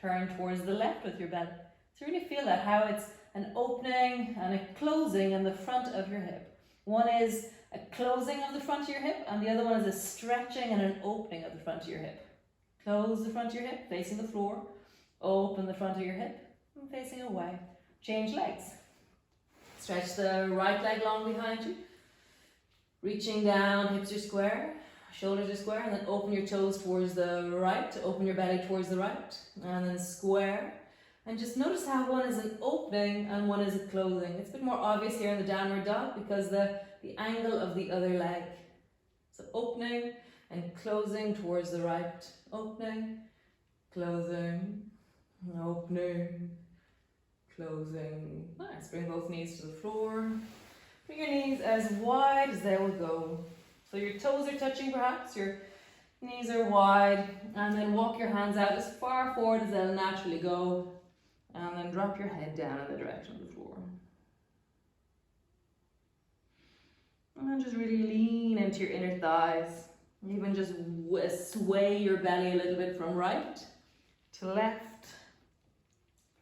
turn towards the left with your belly. So really feel that, how it's an opening and a closing in the front of your hip. One is a closing of the front of your hip and the other one is a stretching and an opening of the front of your hip. Close the front of your hip, facing the floor. Open the front of your hip and facing away. Change legs. Stretch the right leg long behind you. Reaching down, hips are square, shoulders are square, and then open your toes towards the right. Open your belly towards the right, and then square. And just notice how one is an opening and one is a closing. It's a bit more obvious here in the downward dog because the angle of the other leg. So opening and closing towards the right. Opening, closing, opening, closing. Nice. Bring both knees to the floor. Bring your knees as wide as they will go. So your toes are touching perhaps, your knees are wide, and then walk your hands out as far forward as they'll naturally go. And then drop your head down in the direction of the floor. And then just really lean into your inner thighs. Even just sway your belly a little bit from right to left,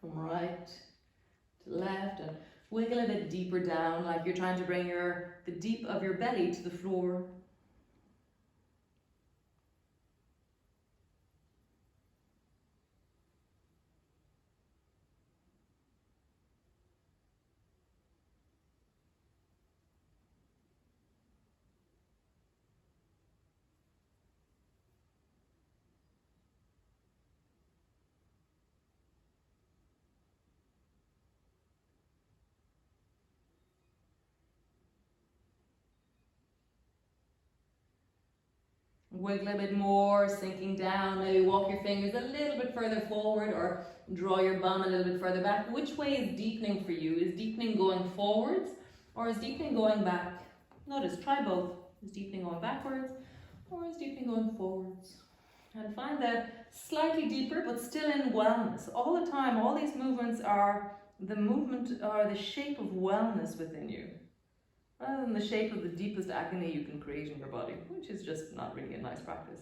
from right to left, and wiggle a bit deeper down, like you're trying to bring the deep of your belly to the floor. Wiggle a bit more, sinking down, maybe walk your fingers a little bit further forward or draw your bum a little bit further back. Which way is deepening for you? Is deepening going forwards or is deepening going back? Notice, try both. Is deepening going backwards or is deepening going forwards? And find that slightly deeper but still in wellness. All the time, all these movements are the shape of wellness within you, rather than the shape of the deepest agony you can create in your body, which is just not really a nice practice.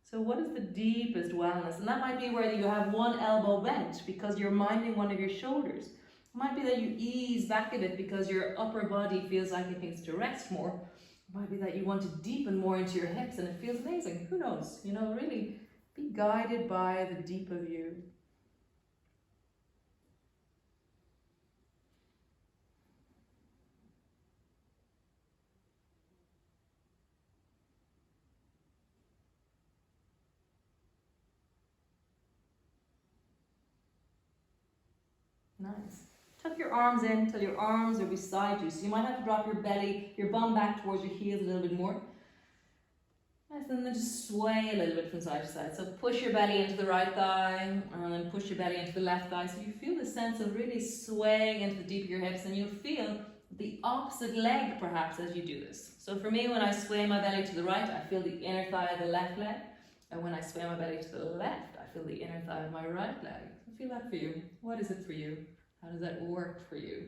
So what is the deepest wellness? And that might be where you have one elbow bent because you're minding one of your shoulders. It might be that you ease back a bit because your upper body feels like it needs to rest more. It might be that you want to deepen more into your hips and it feels amazing. Who knows? You know, really be guided by the deep of you. Nice. Tuck your arms in till your arms are beside you. So you might have to drop your belly, your bum back towards your heels a little bit more. Nice, and then just sway a little bit from side to side. So push your belly into the right thigh and then push your belly into the left thigh. So you feel the sense of really swaying into the deep of your hips and you'll feel the opposite leg perhaps as you do this. So for me, when I sway my belly to the right, I feel the inner thigh of the left leg. And when I sway my belly to the left, I feel the inner thigh of my right leg. Feel that for you. What is it for you? How does that work for you?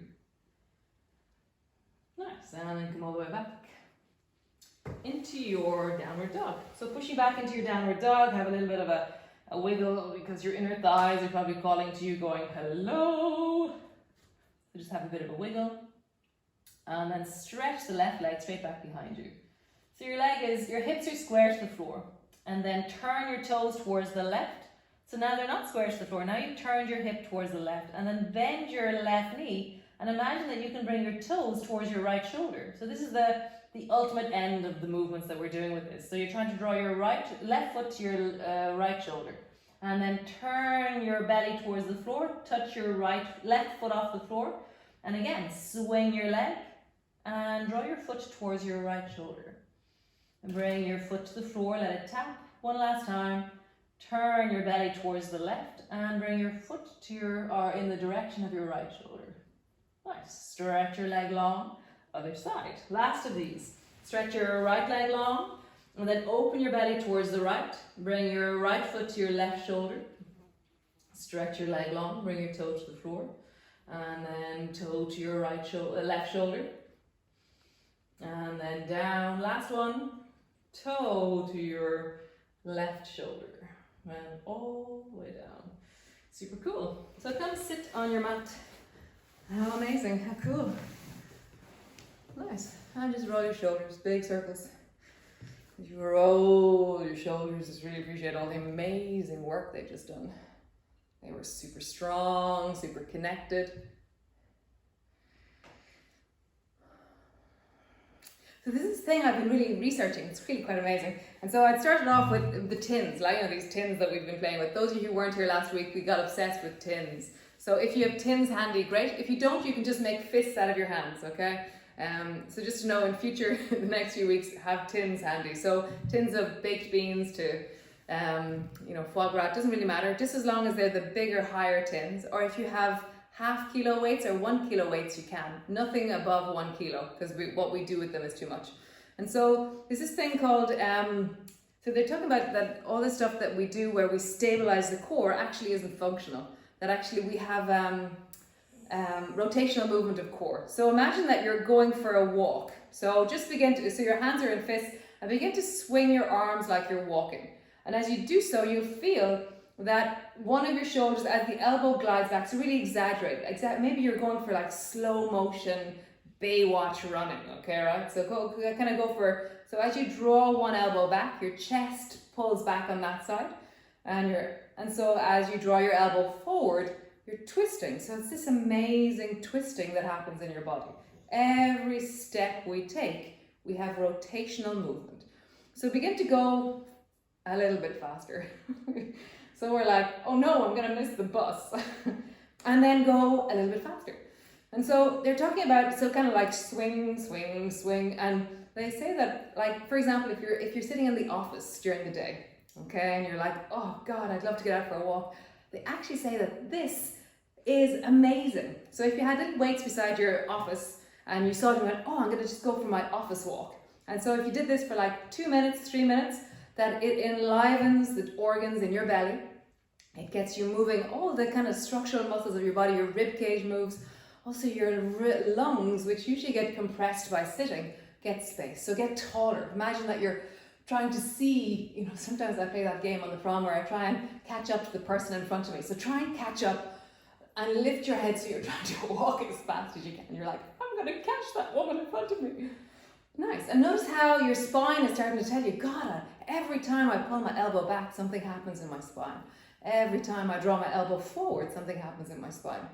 Nice, and then come all the way back into your downward dog. So pushing back into your downward dog, have a little bit of a a wiggle because your inner thighs are probably calling to you going, hello. So just have a bit of a wiggle. And then stretch the left leg straight back behind you. So your hips are square to the floor. And then turn your toes towards the left. So now they're not square to the floor. Now you've turned your hip towards the left. And then bend your left knee. And imagine that you can bring your toes towards your right shoulder. So this is the ultimate end of the movements that we're doing with this. So you're trying to draw your left foot to your right shoulder. And then turn your belly towards the floor. Touch your left foot off the floor. And again, swing your leg. And draw your foot towards your right shoulder. And bring your foot to the floor, let it tap one last time. Turn your belly towards the left and bring your foot to in the direction of your right shoulder. Nice. Stretch your leg long, other side. Last of these. Stretch your right leg long and then open your belly towards the right. Bring your right foot to your left shoulder. Stretch your leg long, bring your toe to the floor. And then toe to your left shoulder. And then down, last one. Toe to your left shoulder and all the way down. Super cool. So come sit on your mat. How amazing, how cool. Nice. And just roll your shoulders, big circles. As you roll your shoulders, just really appreciate all the amazing work they've just done. They were super strong, super connected. So this is the thing I've been really researching. It's really quite amazing. And so I started off with the tins, like these tins that we've been playing with. Those of you who weren't here last week, we got obsessed with tins. So if you have tins handy, great. If you don't, you can just make fists out of your hands, okay? So just to know in future, the next few weeks, have tins handy. So tins of baked beans to, foie gras, it doesn't really matter. Just as long as they're the bigger, higher tins. Or if you have half kilo weights or 1 kilo weights, you can. Nothing above 1 kilo, because what we do with them is too much. And so there's this thing called, so they're talking about that all the stuff that we do where we stabilize the core actually isn't functional. That actually we have rotational movement of core. So imagine that you're going for a walk. So just so your hands are in fists and begin to swing your arms like you're walking. And as you do so, you'll feel that one of your shoulders, as the elbow glides back, so really exaggerate. Maybe you're going for like slow motion Baywatch running, okay, right? So so as you draw one elbow back, your chest pulls back on that side, and so as you draw your elbow forward, you're twisting. So it's this amazing twisting that happens in your body. Every step we take, we have rotational movement. So begin to go a little bit faster. So we're like, oh no, I'm gonna miss the bus. And then go a little bit faster. And so they're talking about, so kind of like swing, swing, swing. And they say that, like, for example, if you're sitting in the office during the day, okay, and you're like, oh God, I'd love to get out for a walk. They actually say that this is amazing. So if you had little weights beside your office and you saw them and went, oh, I'm gonna just go for my office walk. And so if you did this for like 2 minutes, 3 minutes, that it enlivens the organs in your belly. It gets you moving all the kind of structural muscles of your body. Your rib cage moves. Also your lungs, which usually get compressed by sitting, get space. So get taller. Imagine that you're trying to see, sometimes I play that game on the prom where I try and catch up to the person in front of me. So try and catch up and lift your head so you're trying to walk as fast as you can. You're like, I'm going to catch that woman in front of me. Nice. And notice how your spine is starting to tell you, God, every time I pull my elbow back, something happens in my spine. Every time I draw my elbow forward, something happens in my spine.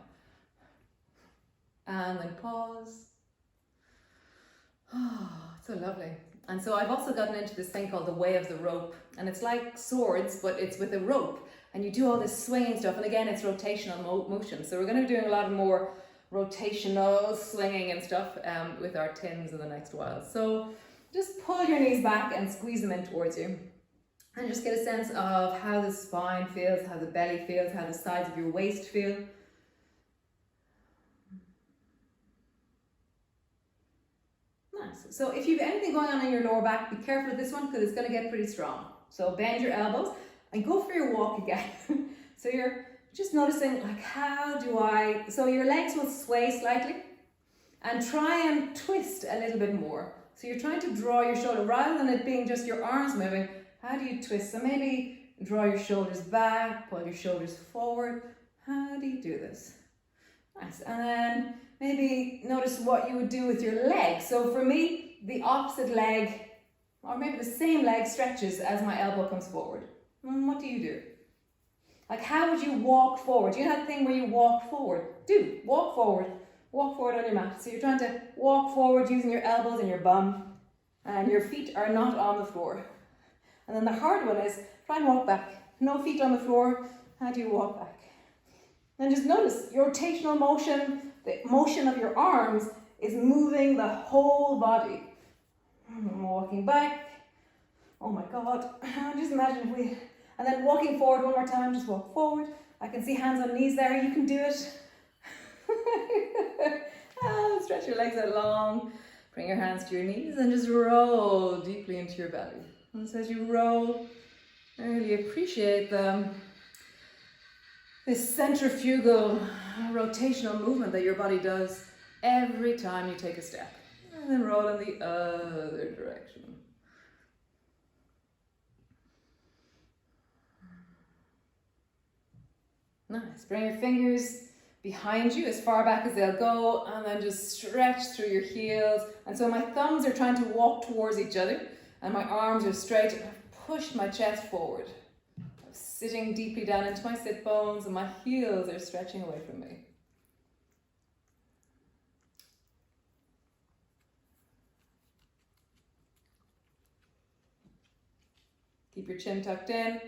And then pause. Oh, so lovely. And so I've also gotten into this thing called the way of the rope. And it's like swords, but it's with a rope. And you do all this swinging stuff. And again, it's rotational motion. So we're going to be doing a lot more rotational swinging and stuff with our tins in the next while. So just pull your knees back and squeeze them in towards you. And just get a sense of how the spine feels, how the belly feels, how the sides of your waist feel. Nice. So if you have anything going on in your lower back, be careful with this one because it's going to get pretty strong. So bend your elbows and go for your walk again. So you're just noticing like so your legs will sway slightly and try and twist a little bit more. So you're trying to draw your shoulder rather than it being just your arms moving. How do you twist? So maybe draw your shoulders back, pull your shoulders forward. How do you do this? Nice. And then maybe notice what you would do with your leg. So for me, the opposite leg, or maybe the same leg, stretches as my elbow comes forward. What do you do? Like, how would you walk forward? Do you know that thing where you walk forward? Walk forward. Walk forward on your mat. So you're trying to walk forward using your elbows and your bum, and your feet are not on the floor. And then the hard one is try and walk back. No feet on the floor. How do you walk back? And just notice your rotational motion, the motion of your arms is moving the whole body. Walking back. Oh my God. Just imagine if we... And then walking forward one more time, just walk forward. I can see hands on knees there, you can do it. Stretch your legs out long. Bring your hands to your knees and just roll deeply into your belly. And so as you roll, I really appreciate this centrifugal rotational movement that your body does every time you take a step. And then roll in the other direction. Nice. Bring your fingers behind you as far back as they'll go, and then just stretch through your heels. And so my thumbs are trying to walk towards each other, and my arms are straight. I've pushed my chest forward. I'm sitting deeply down into my sit bones, and my heels are stretching away from me. Keep your chin tucked in.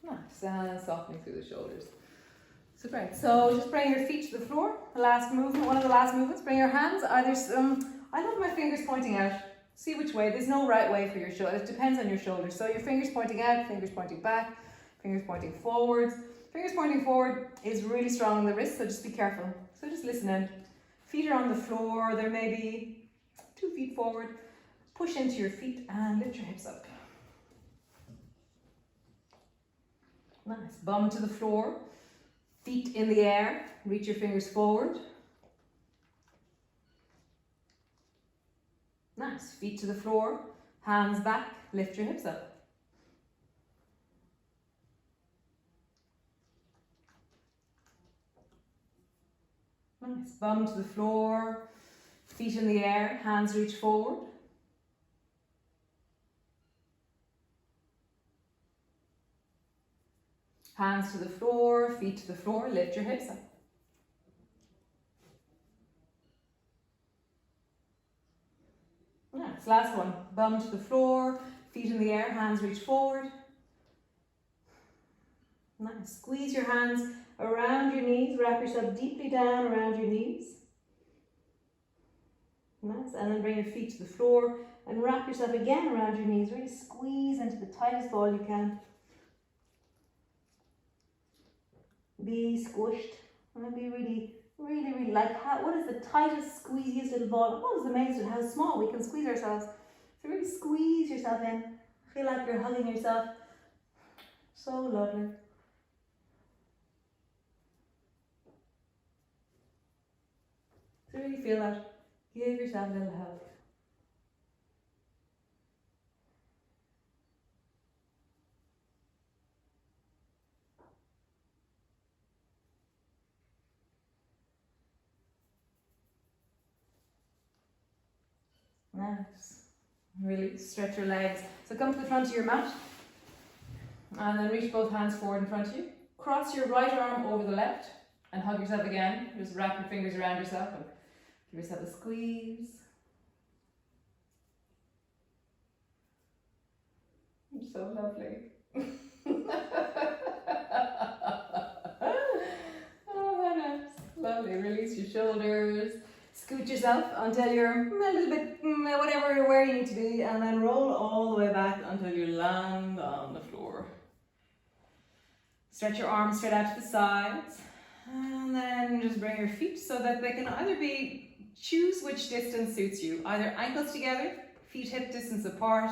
Nice, and softening through the shoulders. So great. So just bring your feet to the floor. The last movement, one of the last movements. Bring your hands either. I love my fingers pointing out. See which way. There's no right way for your shoulder. It depends on your shoulders. So your fingers pointing out, fingers pointing back, fingers pointing forwards. Fingers pointing forward is really strong on the wrist, so just be careful. So just listen in. Feet are on the floor. There may be 2 feet forward. Push into your feet and lift your hips up. Nice. Bum to the floor. Feet in the air. Reach your fingers forward. Nice. Feet to the floor. Hands back. Lift your hips up. Nice. Bum to the floor. Feet in the air. Hands reach forward. Hands to the floor, feet to the floor, lift your hips up. Nice, last one. Bum to the floor, feet in the air, hands reach forward. Nice, squeeze your hands around your knees, wrap yourself deeply down around your knees. Nice, and then bring your feet to the floor and wrap yourself again around your knees. Really squeeze into the tightest ball you can. Be squished. And be really like, what is the tightest, squeeziest little ball? I'm always amazed at how small we can squeeze ourselves. So really squeeze yourself in. Feel like you're hugging yourself. So lovely. So really feel that. Give yourself a little hug. Nice. Really stretch your legs. So come to the front of your mat and then reach both hands forward in front of you. Cross your right arm over the left and hug yourself again. Just wrap your fingers around yourself and give yourself a squeeze. You're so lovely. Oh, nice. Lovely. Release your shoulders. Scoot yourself until you're a little bit, where you need to be, and then roll all the way back until you land on the floor. Stretch your arms straight out to the sides, and then just bring your feet so that they can either choose which distance suits you, either ankles together, feet hip distance apart,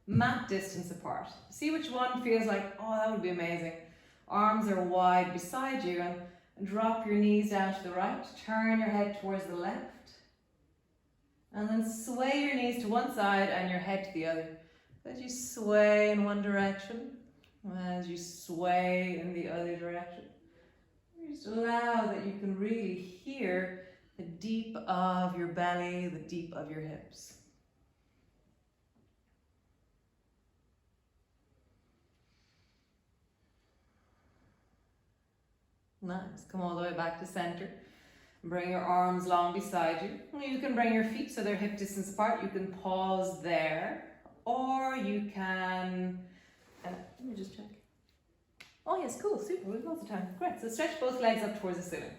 mat distance apart. See which one feels like, oh, that would be amazing. Arms are wide beside you, and drop your knees down to the right, turn your head towards the left, and then sway your knees to one side and your head to the other. As you sway in one direction, as you sway in the other direction, just allow that you can really hear the deep of your belly, the deep of your hips. Nice. Come all the way back to center. Bring your arms long beside you. You can bring your feet so they're hip distance apart. You can pause there, or you can, let me just check. Oh yes, cool, super, we've lots of time. Great, so stretch both legs up towards the ceiling.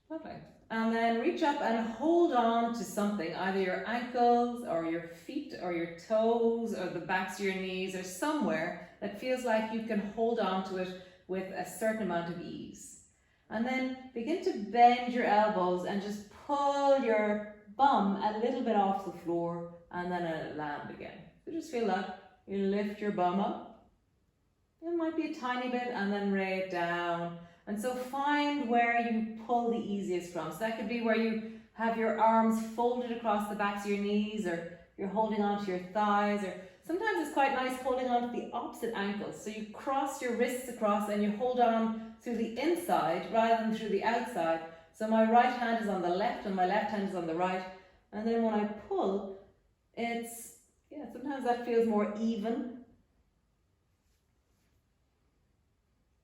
Lovely. And then reach up and hold on to something, either your ankles or your feet or your toes or the backs of your knees or somewhere that feels like you can hold on to it with a certain amount of ease. And then begin to bend your elbows and just pull your bum a little bit off the floor and then let it land again. So just feel that. You lift your bum up. It might be a tiny bit and then lay it down. And so find where you pull the easiest from. So that could be where you have your arms folded across the backs of your knees, or you're holding onto your thighs, or sometimes it's quite nice holding on to the opposite ankles. So you cross your wrists across and you hold on through the inside rather than through the outside. So my right hand is on the left and my left hand is on the right. And then when I pull, sometimes that feels more even.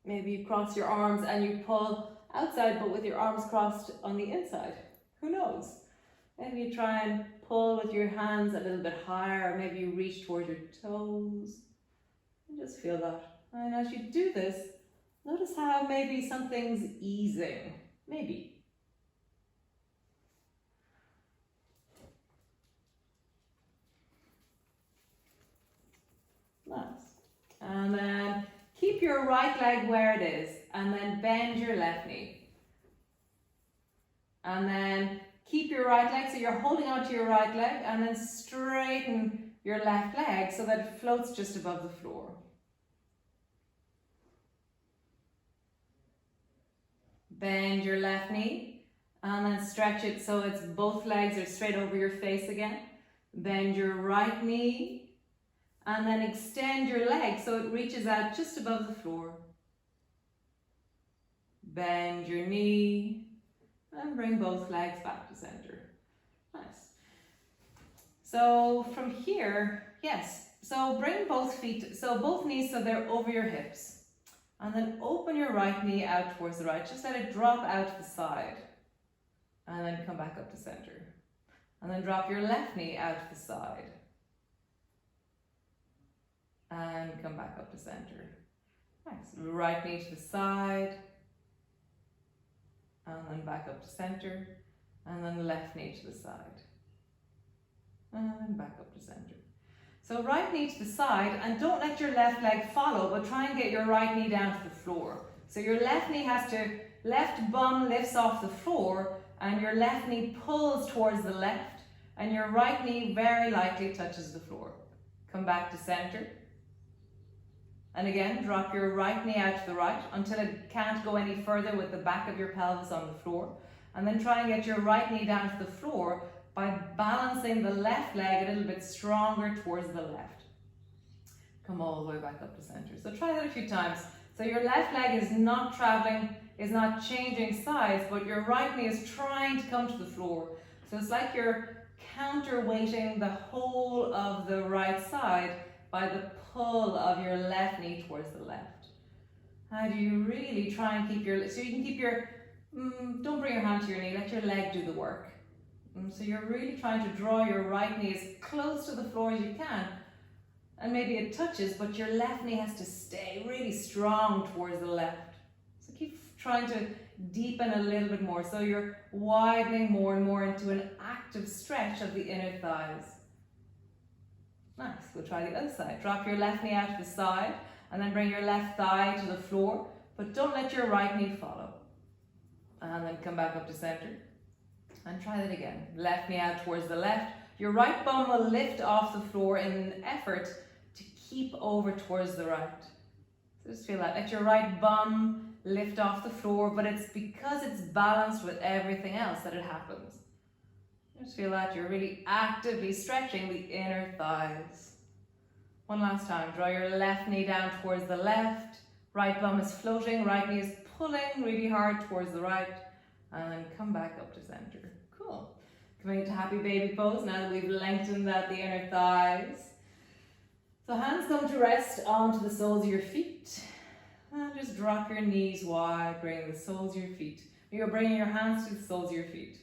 Maybe you cross your arms and you pull outside, but with your arms crossed on the inside. Who knows? Maybe you try and pull with your hands a little bit higher, or maybe you reach towards your toes. And just feel that. And as you do this, notice how maybe something's easing. Maybe. Nice. And then keep your right leg where it is, and then bend your left knee. And then keep your right leg, so you're holding onto your right leg, and then straighten your left leg so that it floats just above the floor. Bend your left knee, and then stretch it so it's both legs are straight over your face again. Bend your right knee, and then extend your leg so it reaches out just above the floor. Bend your knee, and bring both legs back to center. Nice. So from here, yes, so bring both feet, so both knees so they're over your hips. And then open your right knee out towards the right. Just let it drop out to the side. And then come back up to center. And then drop your left knee out to the side. And come back up to center. Nice. Right knee to the side. And then back up to center. And then the left knee to the side. And back up to center. So right knee to the side, and don't let your left leg follow, but try and get your right knee down to the floor. So your left knee left bum lifts off the floor, and your left knee pulls towards the left, and your right knee very lightly touches the floor. Come back to center. And again, drop your right knee out to the right until it can't go any further with the back of your pelvis on the floor. And then try and get your right knee down to the floor by balancing the left leg a little bit stronger towards the left. Come all the way back up to center. So try that a few times. So your left leg is not traveling, is not changing sides, but your right knee is trying to come to the floor. So it's like you're counterweighting the whole of the right side by the pull of your left knee towards the left. How do you really try and keep your, so you can keep your, don't bring your hand to your knee, let your leg do the work. So you're really trying to draw your right knee as close to the floor as you can. And maybe it touches, but your left knee has to stay really strong towards the left. So keep trying to deepen a little bit more. So you're widening more and more into an active stretch of the inner thighs. Nice. We'll try the other side. Drop your left knee out to the side and then bring your left thigh to the floor. But don't let your right knee follow. And then come back up to center. And try that again. Left knee out towards the left. Your right bum will lift off the floor in an effort to keep over towards the right. So just feel that. Let your right bum lift off the floor, but it's because it's balanced with everything else that it happens. Just feel that you're really actively stretching the inner thighs. One last time, draw your left knee down towards the left, right bum is floating, right knee is pulling really hard towards the right, and then come back up to center. Cool. Coming into happy baby pose now that we've lengthened out the inner thighs. So hands come to rest onto the soles of your feet. And just drop your knees wide, bring the soles of your feet. You're bringing your hands to the soles of your feet.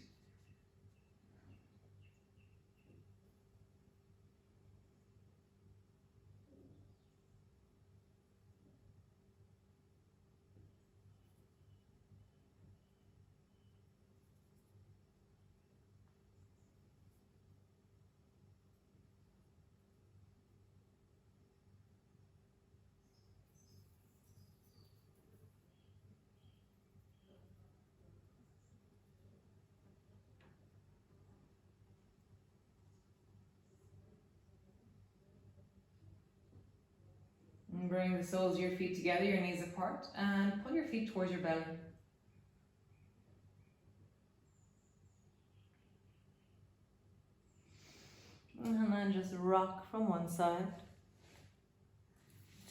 And bring the soles of your feet together, your knees apart, and pull your feet towards your belly. And then just rock from one side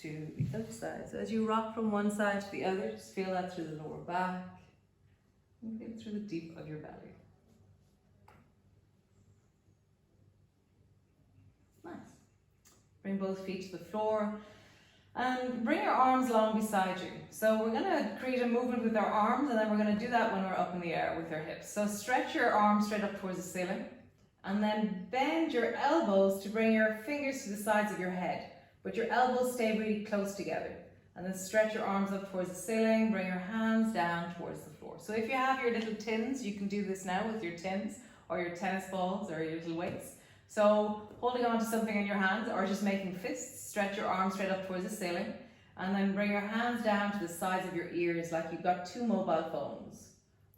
to the other side. So as you rock from one side to the other, just feel that through the lower back, and feel it through the deep of your belly. Nice. Bring both feet to the floor. And bring your arms long beside you. So we're going to create a movement with our arms, and then we're going to do that when we're up in the air with our hips. So stretch your arms straight up towards the ceiling, and then bend your elbows to bring your fingers to the sides of your head, but your elbows stay really close together. And then stretch your arms up towards the ceiling, bring your hands down towards the floor. So if you have your little tins, you can do this now with your tins or your tennis balls or your little weights. So holding on to something in your hands or just making fists, stretch your arms straight up towards the ceiling, and then bring your hands down to the sides of your ears like you've got two mobile phones.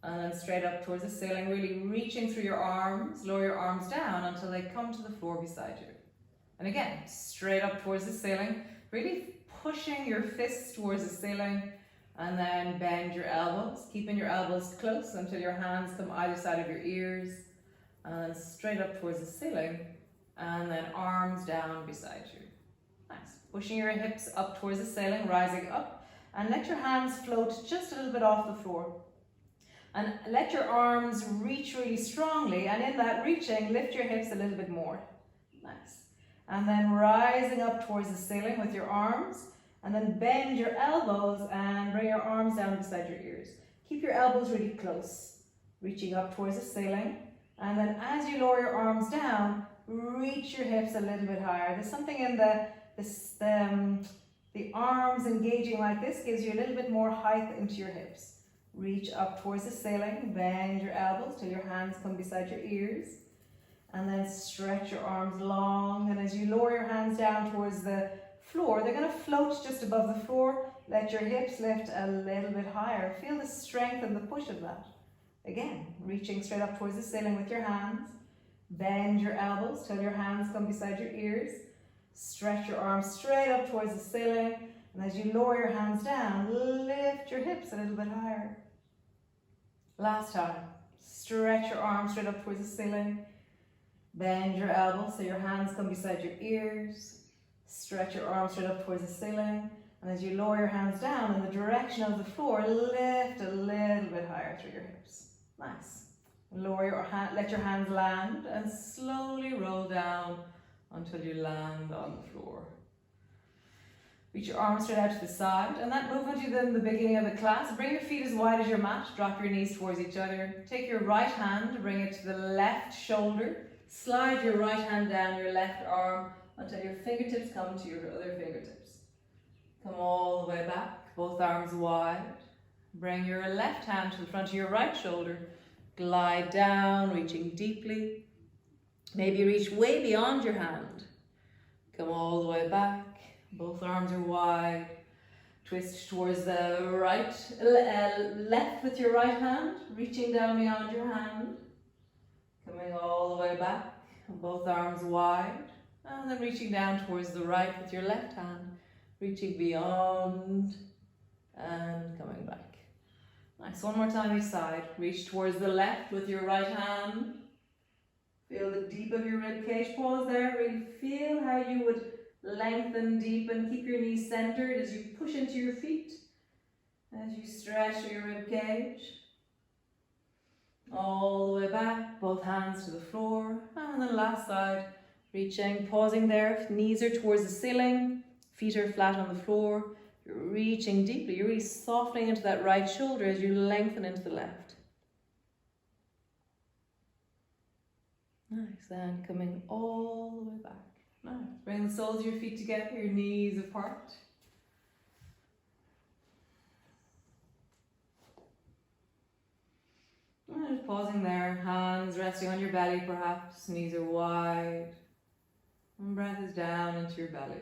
And then straight up towards the ceiling, really reaching through your arms, lower your arms down until they come to the floor beside you. And again, straight up towards the ceiling, really pushing your fists towards the ceiling, and then bend your elbows, keeping your elbows close until your hands come either side of your ears, and straight up towards the ceiling, and then arms down beside you. Nice. Pushing your hips up towards the ceiling, rising up, and let your hands float just a little bit off the floor. And let your arms reach really strongly, and in that reaching, lift your hips a little bit more. Nice. And then rising up towards the ceiling with your arms, and then bend your elbows and bring your arms down beside your ears. Keep your elbows really close, reaching up towards the ceiling. And then as you lower your arms down, reach your hips a little bit higher. There's something in the arms engaging like this gives you a little bit more height into your hips. Reach up towards the ceiling, bend your elbows till your hands come beside your ears. And then stretch your arms long. And as you lower your hands down towards the floor, they're going to float just above the floor. Let your hips lift a little bit higher. Feel the strength and the push of that. Again, reaching straight up towards the ceiling with your hands. Bend your elbows till your hands come beside your ears. Stretch your arms straight up towards the ceiling. And as you lower your hands down, lift your hips a little bit higher. Last time. Stretch your arms straight up towards the ceiling. Bend your elbows so your hands come beside your ears. Stretch your arms straight up towards the ceiling. And as you lower your hands down in the direction of the floor, lift a little bit higher through your hips. Nice. Lower your hand, let your hands land, and slowly roll down until you land on the floor. Reach your arms straight out to the side, and that movement you did in the beginning of the class. Bring your feet as wide as your mat, drop your knees towards each other. Take your right hand, bring it to the left shoulder. Slide your right hand down your left arm until your fingertips come to your other fingertips. Come all the way back, both arms wide. Bring your left hand to the front of your right shoulder. Glide down, reaching deeply. Maybe reach way beyond your hand. Come all the way back. Both arms are wide. Twist towards the right, left with your right hand, reaching down beyond your hand. Coming all the way back, both arms wide. And then reaching down towards the right with your left hand, reaching beyond and coming back. Nice, one more time each side. Reach towards the left with your right hand. Feel the deep of your rib cage. Pause there, really feel how you would lengthen, deepen, keep your knees centered as you push into your feet, as you stretch your rib cage. All the way back, both hands to the floor, and then last side, reaching, pausing there, knees are towards the ceiling, feet are flat on the floor, you're reaching deeply, you're really softening into that right shoulder as you lengthen into the left. Nice, and coming all the way back. Nice, bring the soles of your feet together, your knees apart. And just pausing there, hands resting on your belly perhaps, knees are wide. And breath is down into your belly.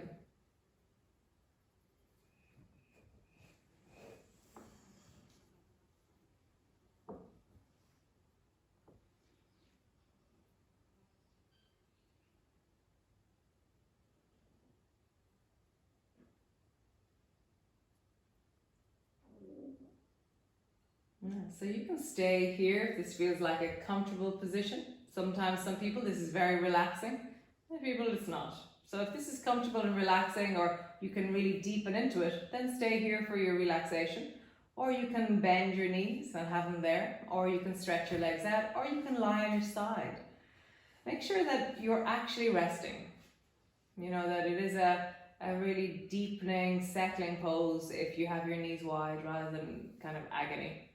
So you can stay here if this feels like a comfortable position. Sometimes some people this is very relaxing, other people it's not. So if this is comfortable and relaxing, or you can really deepen into it, then stay here for your relaxation. Or you can bend your knees and have them there, or you can stretch your legs out, or you can lie on your side. Make sure that you're actually resting. You know, that it is a really deepening, settling pose if you have your knees wide rather than kind of agony.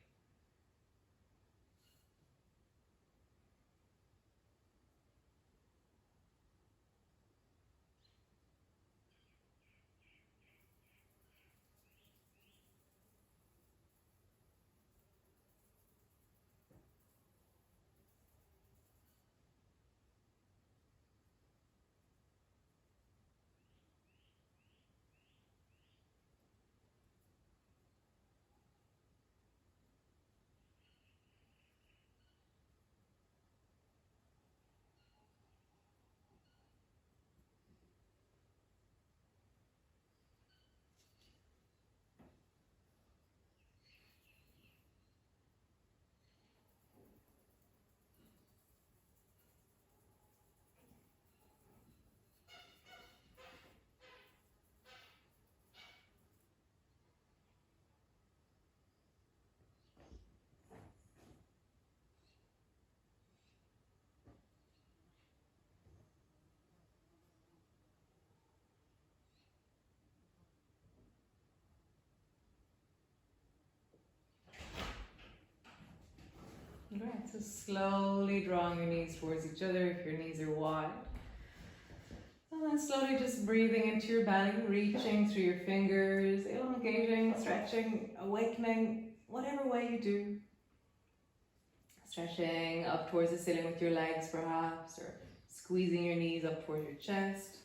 Great, so slowly drawing your knees towards each other if your knees are wide. And then slowly just breathing into your belly, reaching through your fingers, elongating, stretching, awakening, whatever way you do. Stretching up towards the ceiling with your legs perhaps, or squeezing your knees up towards your chest.